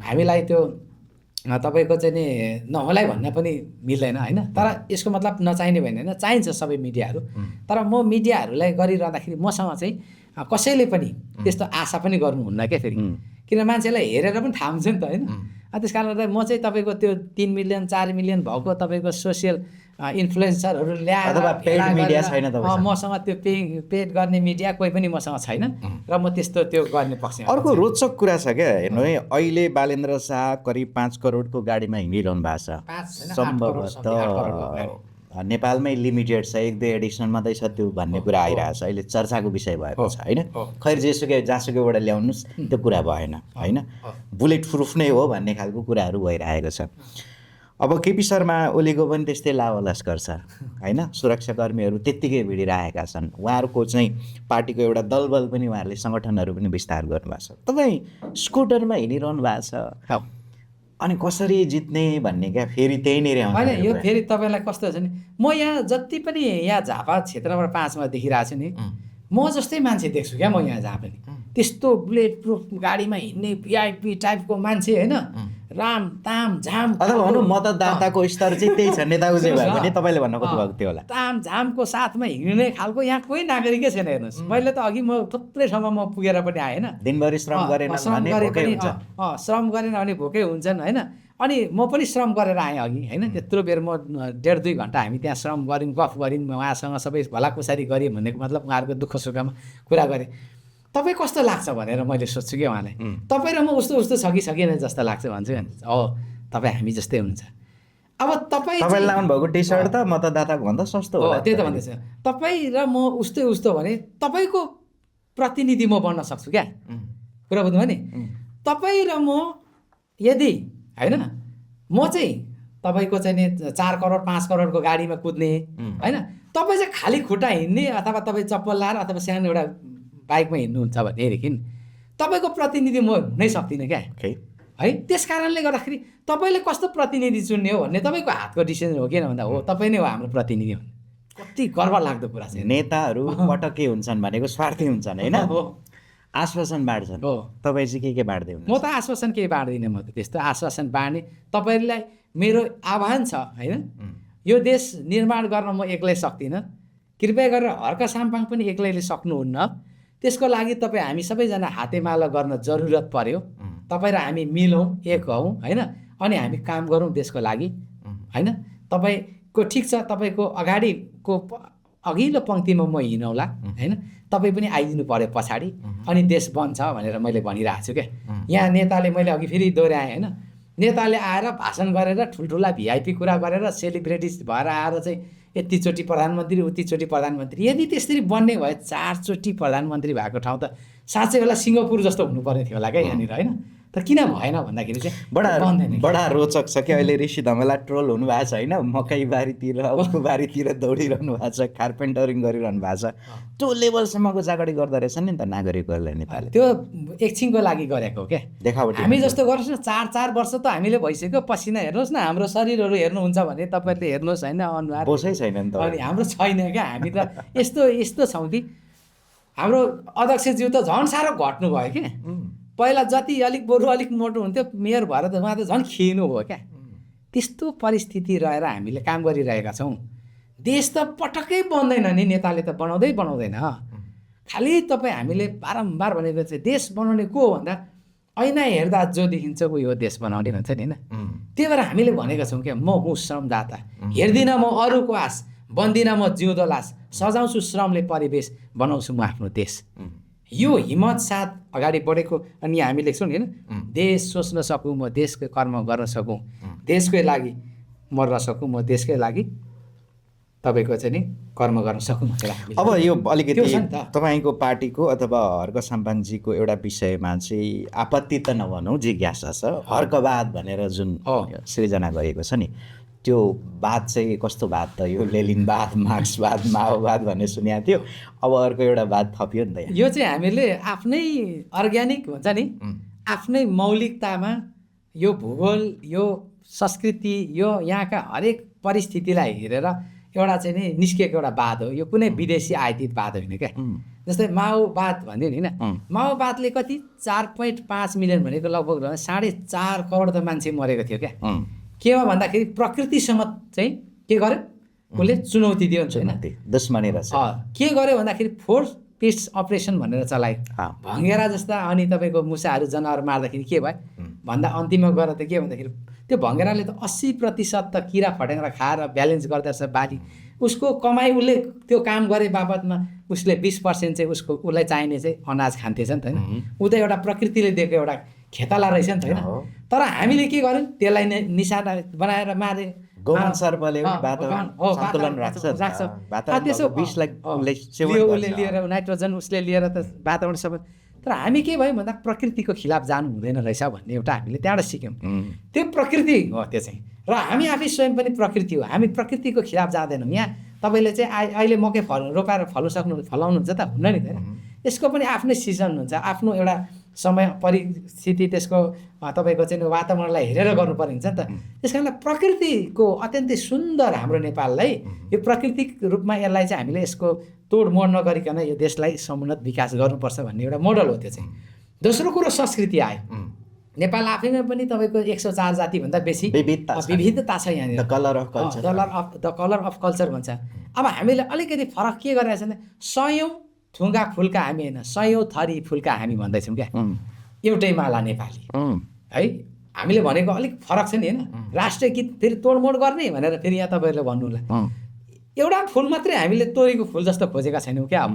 हामीलाई त्यो तपाईँको चाहिँ नि नहोलाइ भन्न पनि मिल्दैन होइन तर यसको मतलब नचाहिने भने होइन चाहिन्छ सबै मिडियाहरू तर म मिडियाहरूलाई गरिरहँदाखेरि मसँग चाहिँ कसैले पनि त्यस्तो आशा पनि गर्नुहुन्न क्या फेरि किन मान्छेलाई हेरेर पनि थाहा हुन्छ नि त होइन त्यस कारणले गर्दा म चाहिँ तपाईँको त्यो 3 मिलियन 4 मिलियन भएको तपाईँको सोसियल इन्फ्लुएन्सरहरू ल्याएर मसँग त्यो पेड गर्ने मिडिया कोही पनि मसँग छैन र म त्यस्तो त्यो गर्ने पक्ष। अर्को रोचक कुरा छ क्या हेर्नु है अहिले बालेन्द्र शाह करिब 5 करोडको गाडीमा हिँडिरहनु भएको छ सम्भवतः नेपालमै लिमिटेड छ 1-2 एडिसन मात्रै छ त्यो भन्ने कुरा आइरहेछ अहिले चर्चाको विषय भएको छ होइन खैर जेसुकै जहाँसुकैबाट ल्याउनुहोस् त्यो कुरा भएन होइन बुलेट प्रुफ नै हो भन्ने खालको कुराहरू भइरहेको छ। अब केपी शर्मा ओलीको पनि त्यस्तै लावालस्कर छ होइन सुरक्षाकर्मीहरू त्यत्तिकै भिडिरहेका छन् उहाँहरूको चाहिँ पार्टीको एउटा दलबल पनि उहाँहरूले सङ्गठनहरू पनि विस्तार गर्नुभएको छ। तपाईँ स्कुटरमा हिँडिरहनु भएको छ अनि कसरी जित्ने भन्ने क्या फेरि त्यही नै होइन यो फेरि तपाईँलाई कस्तो छ नि म यहाँ जति पनि यहाँ झापा क्षेत्रबाट 5 मा देखिरहेको छु नि म जस्तै मान्छे देख्छु क्या म यहाँ जहाँ पनि त्यस्तो बुलेट प्रुफ गाडीमा हिँड्ने भिआइपी टाइपको मान्छे होइन राम ताम झाम अथवा भनौँ मतदाताको स्तर चाहिँ त्यही छ नेताको चाहिँ भयो भने तपाईँले भन्नु खोज्नुभएको थियो होला ताम झामको साथमा हिँड्ने खालको यहाँ कोही नागरिकै छैन हेर्नुहोस् मैले त अघि म थुप्रै ठाउँमा म पुगेर पनि आएँ होइन दिनभरि श्रम गरेन भने भोकै हुन्छन् होइन अनि म पनि श्रम गरेर आएँ अघि होइन त्यत्रो बेर म 1.5-2 घन्टा हामी त्यहाँ श्रम गऱ्यौँ गफ गऱ्यौँ उहाँसँग सबै भलाकुसारी गरेँ भन्नेको मतलब उहाँहरूको दुःख सुखमा कुरा गरेँ। तपाईँ कस्तो लाग्छ भनेर मैले सोध्छु कि उहाँलाई तपाईँ र म उस्तो छ कि सकेन जस्तो लाग्छ भन्छु हो तपाईँ हामी जस्तै हुनुहुन्छ। अब तपाईँ लाउनु भएको टी सर्ट त मतदाताको भन्दा सस्तो हो त्यही त भन्दैछ तपाईँ र म उस्तो भने तपाईँको प्रतिनिधि म बन्न सक्छु क्या कुरा बुझ्नु नि तपाईँ र म यदि होइन म चाहिँ तपाईँको चाहिँ नि 4 करोड 5 करोडको गाडीमा कुद्ने होइन तपाईँ चाहिँ खाली खुट्टा हिँड्ने अथवा तपाईँ चप्पल लाएर अथवा सानो एउटा बाइकमा हिँड्नुहुन्छ भनेदेखि तपाईँको प्रतिनिधि म हुनै सक्दिनँ क्या है त्यस कारणले गर्दाखेरि तपाईँले कस्तो प्रतिनिधि चुन्ने हो भन्ने तपाईँको हातको डिसिजन हो किन भन्दा हो तपाईँ नै हो हाम्रो प्रतिनिधि भन्ने कति गर्व लाग्दो कुरा छ। नेताहरू पटक्कै हुन्छन् भनेको स्वार्थी हुन्छन् होइन आश्वासन बाँड्छन् हो तपाईँ चाहिँ के बाँड्दै हुनुहुन्छ? म त आश्वासन केही बाँड्दिनँ म त त्यस्तो आश्वासन बाँड्ने तपाईँलाई मेरो आह्वान छ होइन यो देश निर्माण गर्न म एक्लै सक्दिनँ कृपया गरेर हर्क साम्पाङ पनि एक्लैले सक्नुहुन्न त्यसको लागि तपाईँ हामी सबैजना हातेमाला गर्न जरुरत पर्यो तपाईँ र हामी मिलौँ एक हौँ होइन अनि हामी काम गरौँ देशको लागि होइन तपाईँको ठिक छ तपाईँको अगाडिको अघिल्लो पङ्क्तिमा म हिँडौँला होइन तपाईँ पनि आइदिनु पर्यो पछाडि अनि देश बन्छ भनेर मैले भनिरहेको छु क्या। यहाँ नेताले मैले अघि फेरि दोहोऱ्याएँ होइन नेताले आएर भाषण गरेर ठुल्ठुला भिआइपी कुरा गरेर सेलिब्रिटिज भएर आएर चाहिँ यतिचोटि प्रधानमन्त्री उतिचोटि प्रधानमन्त्री यदि त्यसरी बन्ने भए 4 चोटि प्रधानमन्त्री भएको ठाउँ त साँच्चै होला सिङ्गापुर जस्तो हुनुपर्ने थियो होला क्या यहाँनिर होइन तर किन भएन भन्दाखेरि चाहिँ बडा रोचक छ कि अहिले ऋषि धमेला ट्रोल हुनुभएको छ होइन मकै बारीतिर उसको बारीतिर दौडिरहनु भएको छ कार्पेन्टरिङ गरिरहनु भएको छ त्यो लेभलसम्मको जागडी गर्दो रहेछ नि त नागरिकहरूले नेपालले त्यो एकछिनको लागि गरेको हो क्या देखावटी हामी जस्तो गर्नुहोस् न 4 वर्ष त हामीले भइसक्यो पसिना हेर्नुहोस् न हाम्रो शरीरहरू हेर्नुहुन्छ भने तपाईँले हेर्नुहोस् होइन अनुहार बोसै छैन नि त अनि हाम्रो छैन क्या हामी त यस्तो छौँ कि हाम्रो अध्यक्षज्यू त झन् साह्रो घट्नु भयो कि पहिला जति अलिक बरु अलिक मोटो हुन्थ्यो मेयर भएर त उहाँ त झन् खिनु हो क्या। त्यस्तो परिस्थिति रहेर हामीले काम गरिरहेका छौँ। देश त पटक्कै बन्दैन नि, नेताले त बनाउँदैन। खालि तपाईँ हामीले बारम्बार भनेको चाहिँ देश बनाउने को हो भन्दा ऐना हेर्दा जो देखिन्छ उयो देश बनाउने भन्छ नि होइन। त्यही भएर हामीले भनेका छौँ क्या, म हुँ श्रमदाता, हेर्दिनँ म अरूको आश, बन्दिनँ म जिउँदो लास, सजाउँछु श्रमले परिवेश, बनाउँछु म आफ्नो देश। यो हिम्मत साथ अगाडि बढेको अनि हामी लेख्छौँ नि होइन, देश सोच्न सकूँ म, देशको कर्म गर्न सकूँ, देशकै लागि मर्न सकूँ म, देशकै लागि तपाईँको चाहिँ नि कर्म गर्न सकूँ भनेर। अब यो अलिकति तपाईँको पार्टीको अथवा हर्क साम्पाङजीको एउटा विषयमा चाहिँ आपत्ति त नभनौँ, जिज्ञासा छ। हर्कवाद भनेर जुन सृजना गरिएको छ नि, त्यो वाद चाहिँ कस्तो वाद त? यो लेनिनवाद, मार्क्सवाद, माओवाद भन्ने सुनेको थियो, अब अर्को एउटा वाद थपियो नि त। यो चाहिँ हामीले आफ्नै अर्ग्यानिक भन्छ नि, आफ्नै मौलिकतामा यो भूगोल, यो संस्कृति, यो यहाँका हरेक परिस्थितिलाई हेरेर एउटा चाहिँ नि निस्किएको एउटा वाद हो। यो कुनै विदेशी आयातित वाद होइन क्या। जस्तै माओवाद भन्यो नि होइन, माओवादले कति 4.5 मिलियन भनेको लगभग 4.5 करोड त मान्छे मरेको थियो क्या। केमा भन्दाखेरि प्रकृतिसँग चाहिँ के गर्यो, उसले चुनौती दियो होइन, दुश्मनी रहेछ। के गर्यो भन्दाखेरि फोर्स पिस अपरेसन भनेर चलायो। भँगेरा जस्ता अनि तपाईँको मुसाहरू जनावर मार्दाखेरि के भयो भन्दा अन्तिममा गएर त के भन्दाखेरि त्यो भँगेराले त 80% त किरा फटेङ्ग्रा खाएर ब्यालेन्स गर्दो रहेछ बाली। उसको कमाइ उसले त्यो काम गरे बाबतमा उसले 20% चाहिँ उसलाई चाहिने चाहिँ अनाज खान्थेछ नि त होइन। ऊ त एउटा प्रकृतिले दिएको एउटा खेताला रहेछ नि त होइन। तर हामीले के गर्यौँ, त्यसलाई निशाना बनाएर मार्यौँ। गोमन सर्पले सन्तुलन राख्छ। उसले लिएर नाइट्रोजन उसले लिएर त वातावरण सबै। तर हामी के भयौँ भन्दा प्रकृतिको खिलाफ जानु हुँदैन रहेछ भन्ने एउटा हामीले त्यहाँबाट सिक्यौँ। त्यो प्रकृति हो त्यो चाहिँ, र हामी आफै स्वयं पनि प्रकृति हो। हामी प्रकृतिको खिलाफ जाँदैनौँ। यहाँ तपाईँले चाहिँ अहिले मकै रोपाएर फलाउनुहुन्छ त हुन्न नि त होइन। यसको पनि आफ्नै सिजन हुन्छ, आफ्नो एउटा समय परिस्थिति, त्यसको तपाईँको चाहिँ वातावरणलाई हेरेर गर्नुपर्ने हुन्छ नि त। त्यस कारणले प्रकृतिको अत्यन्तै सुन्दर हाम्रो नेपाललाई यो प्राकृतिक रूपमा यसलाई चाहिँ हामीले यसको तोडमोड नगरिकन यो देशलाई समुन्नत विकास गर्नुपर्छ भन्ने एउटा मोडल हो त्यो चाहिँ। दोस्रो कुरो संस्कृति आयो। नेपाल आफैमा पनि तपाईँको 104 जातिभन्दा बेसी विविधता छ यहाँनिर। द कलर अफ कल्चर भन्छ। अब हामीले अलिकति फरक के गरिरहेको छ भने 100औं थुङ्गा फुलका हामी होइन, 100औं थरी फुलका हामी भन्दैछौँ क्या। एउटै माला नेपाली है। हामीले भनेको अलिक फरक छ नि होइन। राष्ट्रिय गीत फेरि तोडमोड गर्ने भनेर फेरि यहाँ तपाईँहरूले भन्नुहोला। एउटा फुल मात्रै हामीले तोरीको फुल जस्तो खोजेका छैनौँ क्या। अब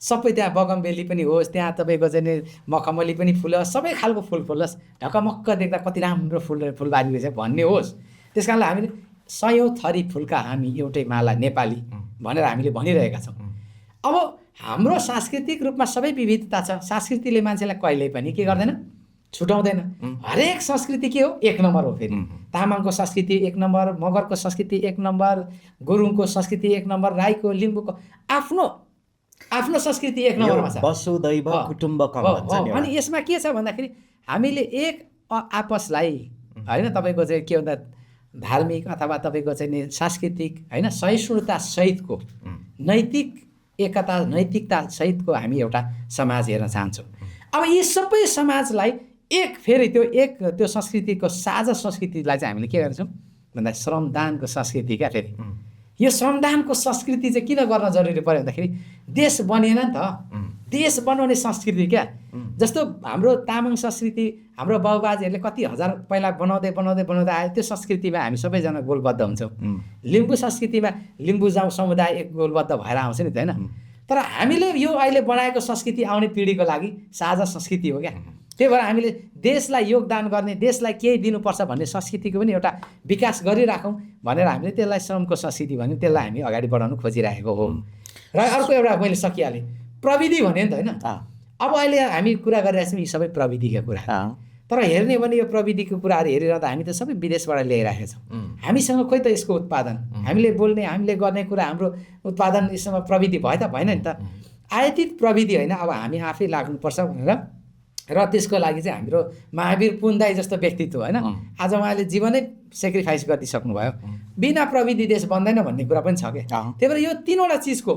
सबै त्यहाँ बगमबेली पनि होस्, त्यहाँ तपाईँको चाहिँ मखमली पनि फुलोस्, सबै खालको फुल फुलोस्, ढकमक्क देख्दा कति राम्रो फुलबारी रहेछ भन्ने होस्। त्यस कारणले हामीले 100औं थरी फुलका हामी एउटै माला नेपाली भनेर हामीले भनिरहेका छौँ। अब हाम्रो सांस्कृतिक रूपमा सबै विविधता छ। संस्कृतिले मान्छेलाई कहिल्यै पनि के गर्दैन, छुटाउँदैन। हरेक संस्कृति के हो, एक नम्बर हो। फेरि तामाङको संस्कृति एक नम्बर, मगरको संस्कृति एक नम्बर, गुरुङको संस्कृति एक नम्बर, राईको, लिम्बूको आफ्नो संस्कृति एक नम्बरमा छ। वसुदैव कुटुम्बकम भन्छ नि। अनि यसमा के छ भन्दाखेरि हामीले एक आपसलाई होइन, तपाईँको चाहिँ के भन्दा धार्मिक अथवा तपाईँको चाहिँ नि सांस्कृतिक होइन सहिष्णुता सहितको नैतिक एकता, नैतिकता सहितको हामी एउटा समाज हेर्न चाहन्छौँ। अब यी सबै समाजलाई फेरि त्यो संस्कृतिको साझा संस्कृतिलाई चाहिँ हामीले के गर्छौँ भन्दा श्रमदानको संस्कृति क्या। फेरि यो श्रमदानको संस्कृति चाहिँ किन गर्न जरुरी पर्यो भन्दाखेरि देश बनिएन नि त, देश बनाउने संस्कृति क्या। जस्तो हाम्रो तामाङ संस्कृति हाम्रो बाबुबाजेहरूले कति हजार पहिला बनाउँदै आयो। त्यो संस्कृतिमा हामी सबैजना गोलबद्ध हुन्छौँ। लिम्बू संस्कृतिमा लिम्बू समुदाय एक गोलबद्ध भएर आउँछ नि त होइन। तर हामीले यो अहिले बनाएको संस्कृति आउने पिँढीको लागि साझा संस्कृति हो क्या। त्यही भएर हामीले देशलाई योगदान गर्ने, देशलाई केही दिनुपर्छ भन्ने संस्कृतिको पनि एउटा विकास गरिराखौँ भनेर हामीले त्यसलाई श्रमको संस्कृति भन्यो, त्यसलाई हामी अगाडि बढाउनु खोजिरहेको हो। र अर्को एउटा मैले सकिहालेँ, प्रविधि भन्यो नि त होइन। अब अहिले हामी कुरा गरिरहेको छौँ यी सबै प्रविधिका कुरा। तर हेर्ने भने यो प्रविधिको कुराहरू हेरिरहँदा हामी त सबै विदेशबाट ल्याइरहेका छौँ। हामीसँग खोइ त यसको उत्पादन, हामीले बोल्ने, हामीले गर्ने कुरा, हाम्रो उत्पादन यसमा प्रविधि भयो त भएन नि त। आयातित प्रविधि होइन, अब हामी आफै लाग्नुपर्छ भनेर। र त्यसको लागि चाहिँ हाम्रो महावीर पुनदाई जस्तो व्यक्तित्व होइन, आज उहाँले जीवनै सेक्रिफाइस गरिदिइसक्नुभयो। बिना प्रविधि देश बन्दैन भन्ने कुरा पनि छ क्या। त्यही भएर यो 3वटा चिजको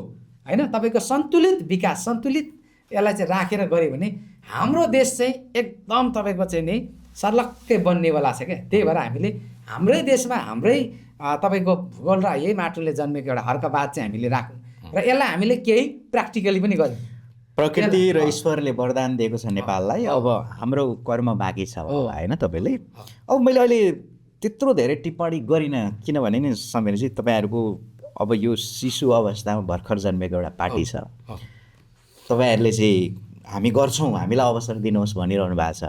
होइन तपाईँको सन्तुलित विकास, सन्तुलित यसलाई चाहिँ राखेर गऱ्यो भने हाम्रो देश चाहिँ एकदम तपाईँको चाहिँ नि सर्लक्कै बन्नेवाला छ क्या। त्यही भएर हामीले हाम्रै देशमा हाम्रै तपाईँको भूगोल र यही माटोले जन्मेको एउटा हर्कबाद चाहिँ हामीले राखौँ र यसलाई हामीले केही प्र्याक्टिकली पनि गर्यौँ। प्रकृति र ईश्वरले वरदान दिएको छ नेपाललाई, अब हाम्रो कर्म बाँकी छ होइन तपाईँले। अब मैले अहिले त्यत्रो धेरै टिप्पणी गरिनँ किनभने नि समीरजी तपाईँहरूको अब यो शिशु अवस्थामा भर्खर जन्मेको एउटा पार्टी छ, तपाईँहरूले चाहिँ हामी गर्छौँ हामीलाई अवसर दिनुहोस् भनिरहनु भएको छ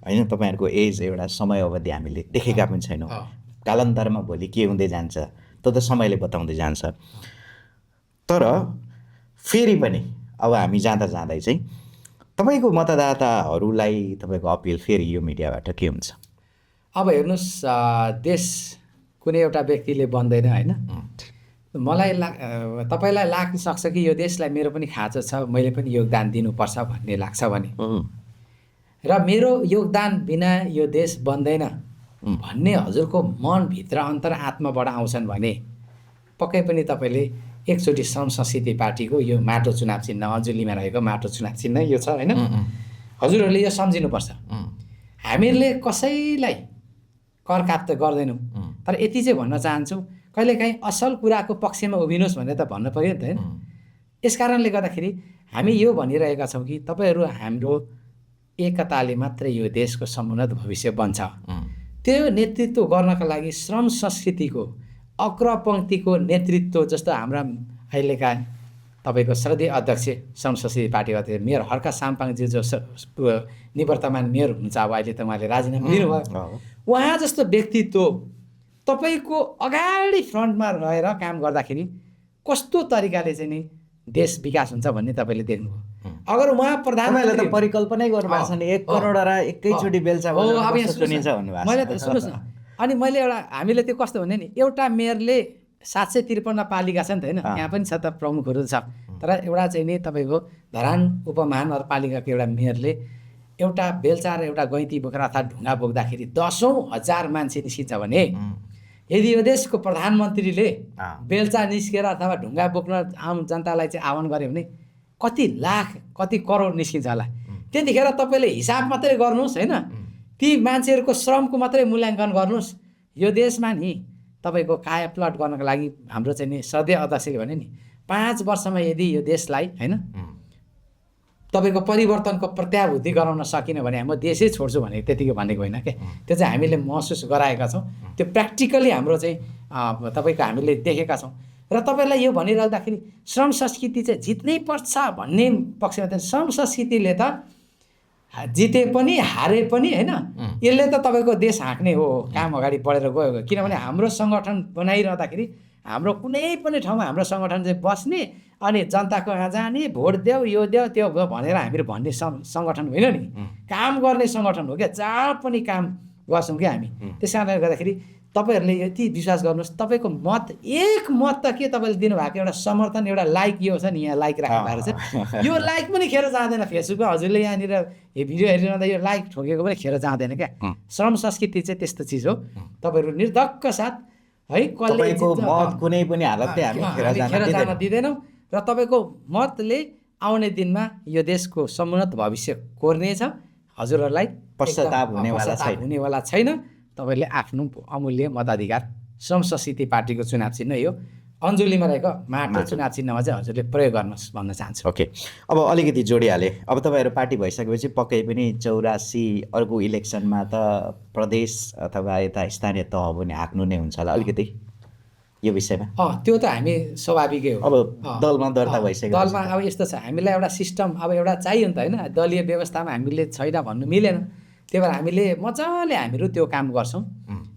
होइन। तपाईँहरूको एज एउटा समय अवधि हामीले देखेका पनि छैनौँ, कालान्तरमा भोलि के हुँदै जान्छ त्यो त समयले बताउँदै जान्छ। तर फेरि पनि अब हामी जाँदा जाँदै चाहिँ तपाईँको मतदाताहरूलाई तपाईँको अपिल फेरि यो मिडियाबाट के हुन्छ? अब हेर्नुहोस्, देश कुनै एउटा व्यक्तिले बन्दैन होइन। मलाई तपाईँलाई लाग्न सक्छ कि यो देशलाई मेरो पनि खाँचो छ, मैले पनि योगदान दिनुपर्छ भन्ने लाग्छ भने र मेरो योगदान बिना यो देश बन्दैन भन्ने हजुरको मनभित्र अन्तरात्माबाट आउँछन् भने पक्कै पनि तपाईँले एकचोटि श्रम संस्कृति पार्टीको यो माटो चुनाव चिन्ह, अञ्जुलीमा रहेको माटो चुनाव चिन्ह यो छ होइन। हजुरहरूले यो सम्झिनुपर्छ, हामीले कसैलाई करकाप त गर्दैनौँ, तर यति चाहिँ भन्न चाहन्छु कहिलेकाहीँ असल कुराको पक्षमा उभिनुहोस् भनेर त भन्नु पऱ्यो नि त होइन। यस कारणले गर्दाखेरि हामी यो भनिरहेका छौँ कि तपाईँहरू हाम्रो एकताले मात्रै यो देशको समुन्नत भविष्य बन्छ। त्यो नेतृत्व गर्नका लागि श्रम संस्कृतिको अग्रपङ्क्तिको नेतृत्व जस्तो हाम्रा अहिलेका तपाईँको श्रद्धेय अध्यक्ष श्रम संस्कृति पार्टी अध्यक्ष मेयर हर्का साम्पाङजी जो निवर्तमान मेयर हुनुहुन्छ, अब अहिले त उहाँले राजीनामा दिनुभयो, उहाँ जस्तो व्यक्तित्व तपाईँको अगाडि फ्रन्टमा रहेर काम गर्दाखेरि कस्तो तरिकाले चाहिँ नि देश विकास हुन्छ भन्ने तपाईँले देख्नुभयो। अगर उहाँ प्रधानमन्त्री त परिकल्पनै गर्नुभएको छ नि 1 करोड एकैचोटि बेलचा चुनिन्छ भन्नुभएको। मैले त सुन्नुहोस् न, अनि मैले एउटा हामीले त्यो कस्तो भने नि एउटा मेयरले 753 पालिका छ नि त होइन, यहाँ पनि छ त प्रमुखहरू छ, तर एउटा चाहिँ नि तपाईँको धरान उपमहानगरपालिकाको एउटा मेयरले एउटा बेलचा र एउटा गैँती बोकेर अर्थात् ढुङ्गा बोक्दाखेरि 10,000 मान्छे निस्किन्छ भने यदि यो देशको प्रधानमन्त्रीले बेलचा निस्केर अथवा ढुङ्गा बोक्न आम जनतालाई चाहिँ आह्वान गर्यो भने कति लाख कति करोड निस्किन्छ होला। त्यतिखेर तपाईँले हिसाब मात्रै गर्नुहोस् होइन, ती मान्छेहरूको श्रमको मात्रै मूल्याङ्कन गर्नुहोस्। यो देशमा नि तपाईँको काया प्लट गर्नको लागि हाम्रो चाहिँ नि श्रद्धेय अध्यक्षले भने नि 5 वर्षमा यदि यो देशलाई होइन तपाईँको परिवर्तनको प्रत्याभूति गराउन सकिन भने म देशै छोड्छु भने त्यतिकै भनेको होइन क्या। त्यो चाहिँ हामीले महसुस गराएका छौँ, त्यो प्र्याक्टिकली हाम्रो चाहिँ तपाईँको हामीले देखेका छौँ। र तपाईँलाई यो भनिरहँदाखेरि श्रम संस्कृति चाहिँ जित्नै पर्छ भन्ने पक्षमा चाहिँ श्रम संस्कृतिले त जिते पनि हारे पनि होइन, यसले त तपाईँको देश हाँक्ने हो, काम अगाडि बढेर गयो। किनभने हाम्रो सङ्गठन बनाइरहँदाखेरि हाम्रो कुनै पनि ठाउँमा हाम्रो सङ्गठन चाहिँ बस्ने अनि जनताको यहाँ जाने भोट देऊ यो देऊ त्यो भनेर हामीहरू भन्ने सङ्गठन होइन नि, काम गर्ने सङ्गठन हो क्या। जहाँ पनि काम गर्छौँ क्या हामी। त्यस कारणले गर्दाखेरि तपाईँहरूले यति विश्वास गर्नुहोस्, तपाईँको मत एक मत त के तपाईँले दिनुभएको एउटा समर्थन एउटा लाइक यो छ नि, यहाँ लाइक राख्नु भएको छ, यो लाइक पनि खेर जाँदैन। फेसबुकमा हजुरले यहाँनिर भिडियो हेरिरहँदा यो लाइक ठोकेको पनि खेर जाँदैन क्या। श्रम संस्कृति चाहिँ त्यस्तो चिज हो, तपाईँहरू निर्धक्क साथ है कसैको मत कुनै पनि हालतले हामी खेर जान दिँदैनौँ र तपाईँको मतले आउने दिनमा यो देशको समुन्नत भविष्य कोर्नेछ। हजुरहरूलाई पश्चाताप हुनेवाला छैन। तपाईँले आफ्नो अमूल्य मताधिकार श्रम संस्कृति पार्टीको चुनाव चिन्ह यो अञ्जुलीमा रहेको माटो चुनाव चिन्हमा चाहिँ हजुरले प्रयोग गर्नुहोस् भन्न चाहन्छु। ओके, अब अलिकति जोडिहालेँ। अब तपाईँहरू पार्टी भइसकेपछि पक्कै पनि 84 अर्को इलेक्सनमा त प्रदेश अथवा यता स्थानीय तह पनि हाँक्नु नै हुन्छ होला, अलिकति यो विषयमा? त्यो त हामी स्वाभाविकै हो। अब दलमा दर्ता भइसक्यो, दलमा अब यस्तो छ, हामीलाई एउटा सिस्टम अब एउटा चाहियो नि त होइन, दलीय व्यवस्थामा हामीले छैन भन्नु मिलेन। त्यही भएर हामीले मजाले हामीहरू त्यो काम गर्छौँ।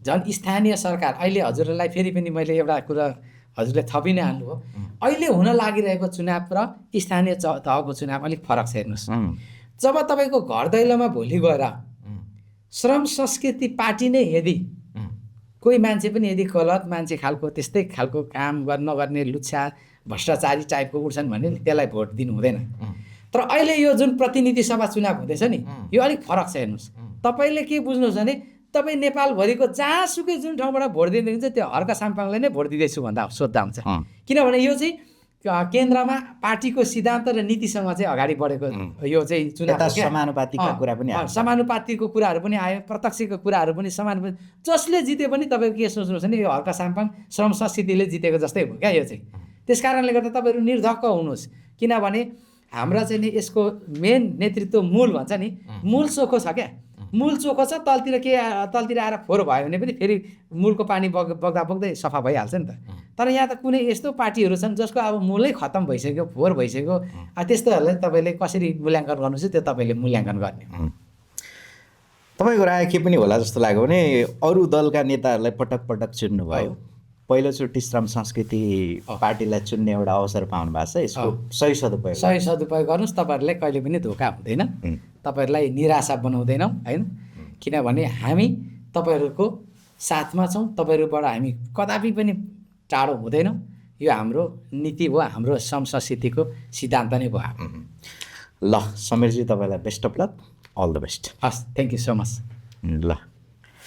झन् स्थानीय सरकार अहिले हजुरलाई फेरि पनि मैले एउटा कुरा हजुरले थपि नै हाल्नुभयो, अहिले हुन लागिरहेको चुनाव र स्थानीय तहको चुनाव अलिक फरक छ। हेर्नुहोस्, जब तपाईँको घर दैलोमा भोलि गएर श्रम संस्कृति पार्टी नै यदि कोही मान्छे पनि यदि गलत मान्छे खालको त्यस्तै खालको काम नगर्ने लुच्छा भ्रष्टाचारी टाइपको उठ्छन् भने त्यसलाई भोट दिनु हुँदैन। तर अहिले यो जुन प्रतिनिधि सभा चुनाव हुँदैछ नि, यो अलिक फरक छ। हेर्नुहोस्, तपाईँले के बुझ्नुहोस् भने तपाईँ नेपालभरिको जहाँसुकै जुन ठाउँबाट भोट दिँदै हुन्छ त्यो हर्का साम्पाङलाई नै भोट दिँदैछु भन्दा सोद्धा हुन्छ। किनभने यो चाहिँ केन्द्रमा पार्टीको सिद्धान्त र नीतिसँग चाहिँ अगाडि बढेको यो चाहिँ चुनाव यता हो क्या। समानुपातिकका कुरा पनि आयो। समानुपातिकको कुराहरू पनि आयो, प्रत्यक्षको कुराहरू पनि समानुपातिक। जसले जिते पनि तपाईँको के सोच्नुहोस् भने यो हल्का साम्पाङ श्रम संस्कृतिले जितेको जस्तै हो क्या यो चाहिँ। त्यस कारणले गर्दा तपाईँहरू निर्धक्क हुनुहोस्, किनभने हाम्रा चाहिँ नि यसको मेन नेतृत्व मूल भन्छ नि, मूल चोखो छ क्या। मूल चोखो छ, तलतिर आएर फोहोर भयो भने पनि फेरि मूलको पानी बग्दा बग्दै सफा भइहाल्छ नि त। तर यहाँ त कुनै यस्तो पार्टीहरू छन् जसको अब मूलै खत्तम भइसक्यो, फोहोर भइसक्यो। त्यस्तोहरूलाई तपाईँले कसरी मूल्याङ्कन गर्नुहुन्छ त्यो तपाईँले मूल्याङ्कन गर्ने। तपाईँको राय के पनि होला जस्तो लाग्यो भने अरू दलका नेताहरूलाई पटक पटक चुन्नुभयो, पहिलोचोटि श्रम संस्कृति पार्टीलाई चुन्ने एउटा अवसर पाउनु भएको छ, यसको सही सदुपयोग गर्नुहोस्। तपाईँहरूलाई कहिले पनि धोका हुँदैन, तपाईँहरूलाई निराशा बनाउँदैनौँ होइन, किनभने हामी तपाईँहरूको साथमा छौँ, तपाईँहरूबाट हामी कदापि पनि टाढो हुँदैनौँ। यो हाम्रो नीति हो, हाम्रो श्रम संस्कृतिको सिद्धान्त नै भयो। ल समीरजी, तपाईँलाई best of luck, all the best. हस्, थ्याङ्क यू सो मच। ल।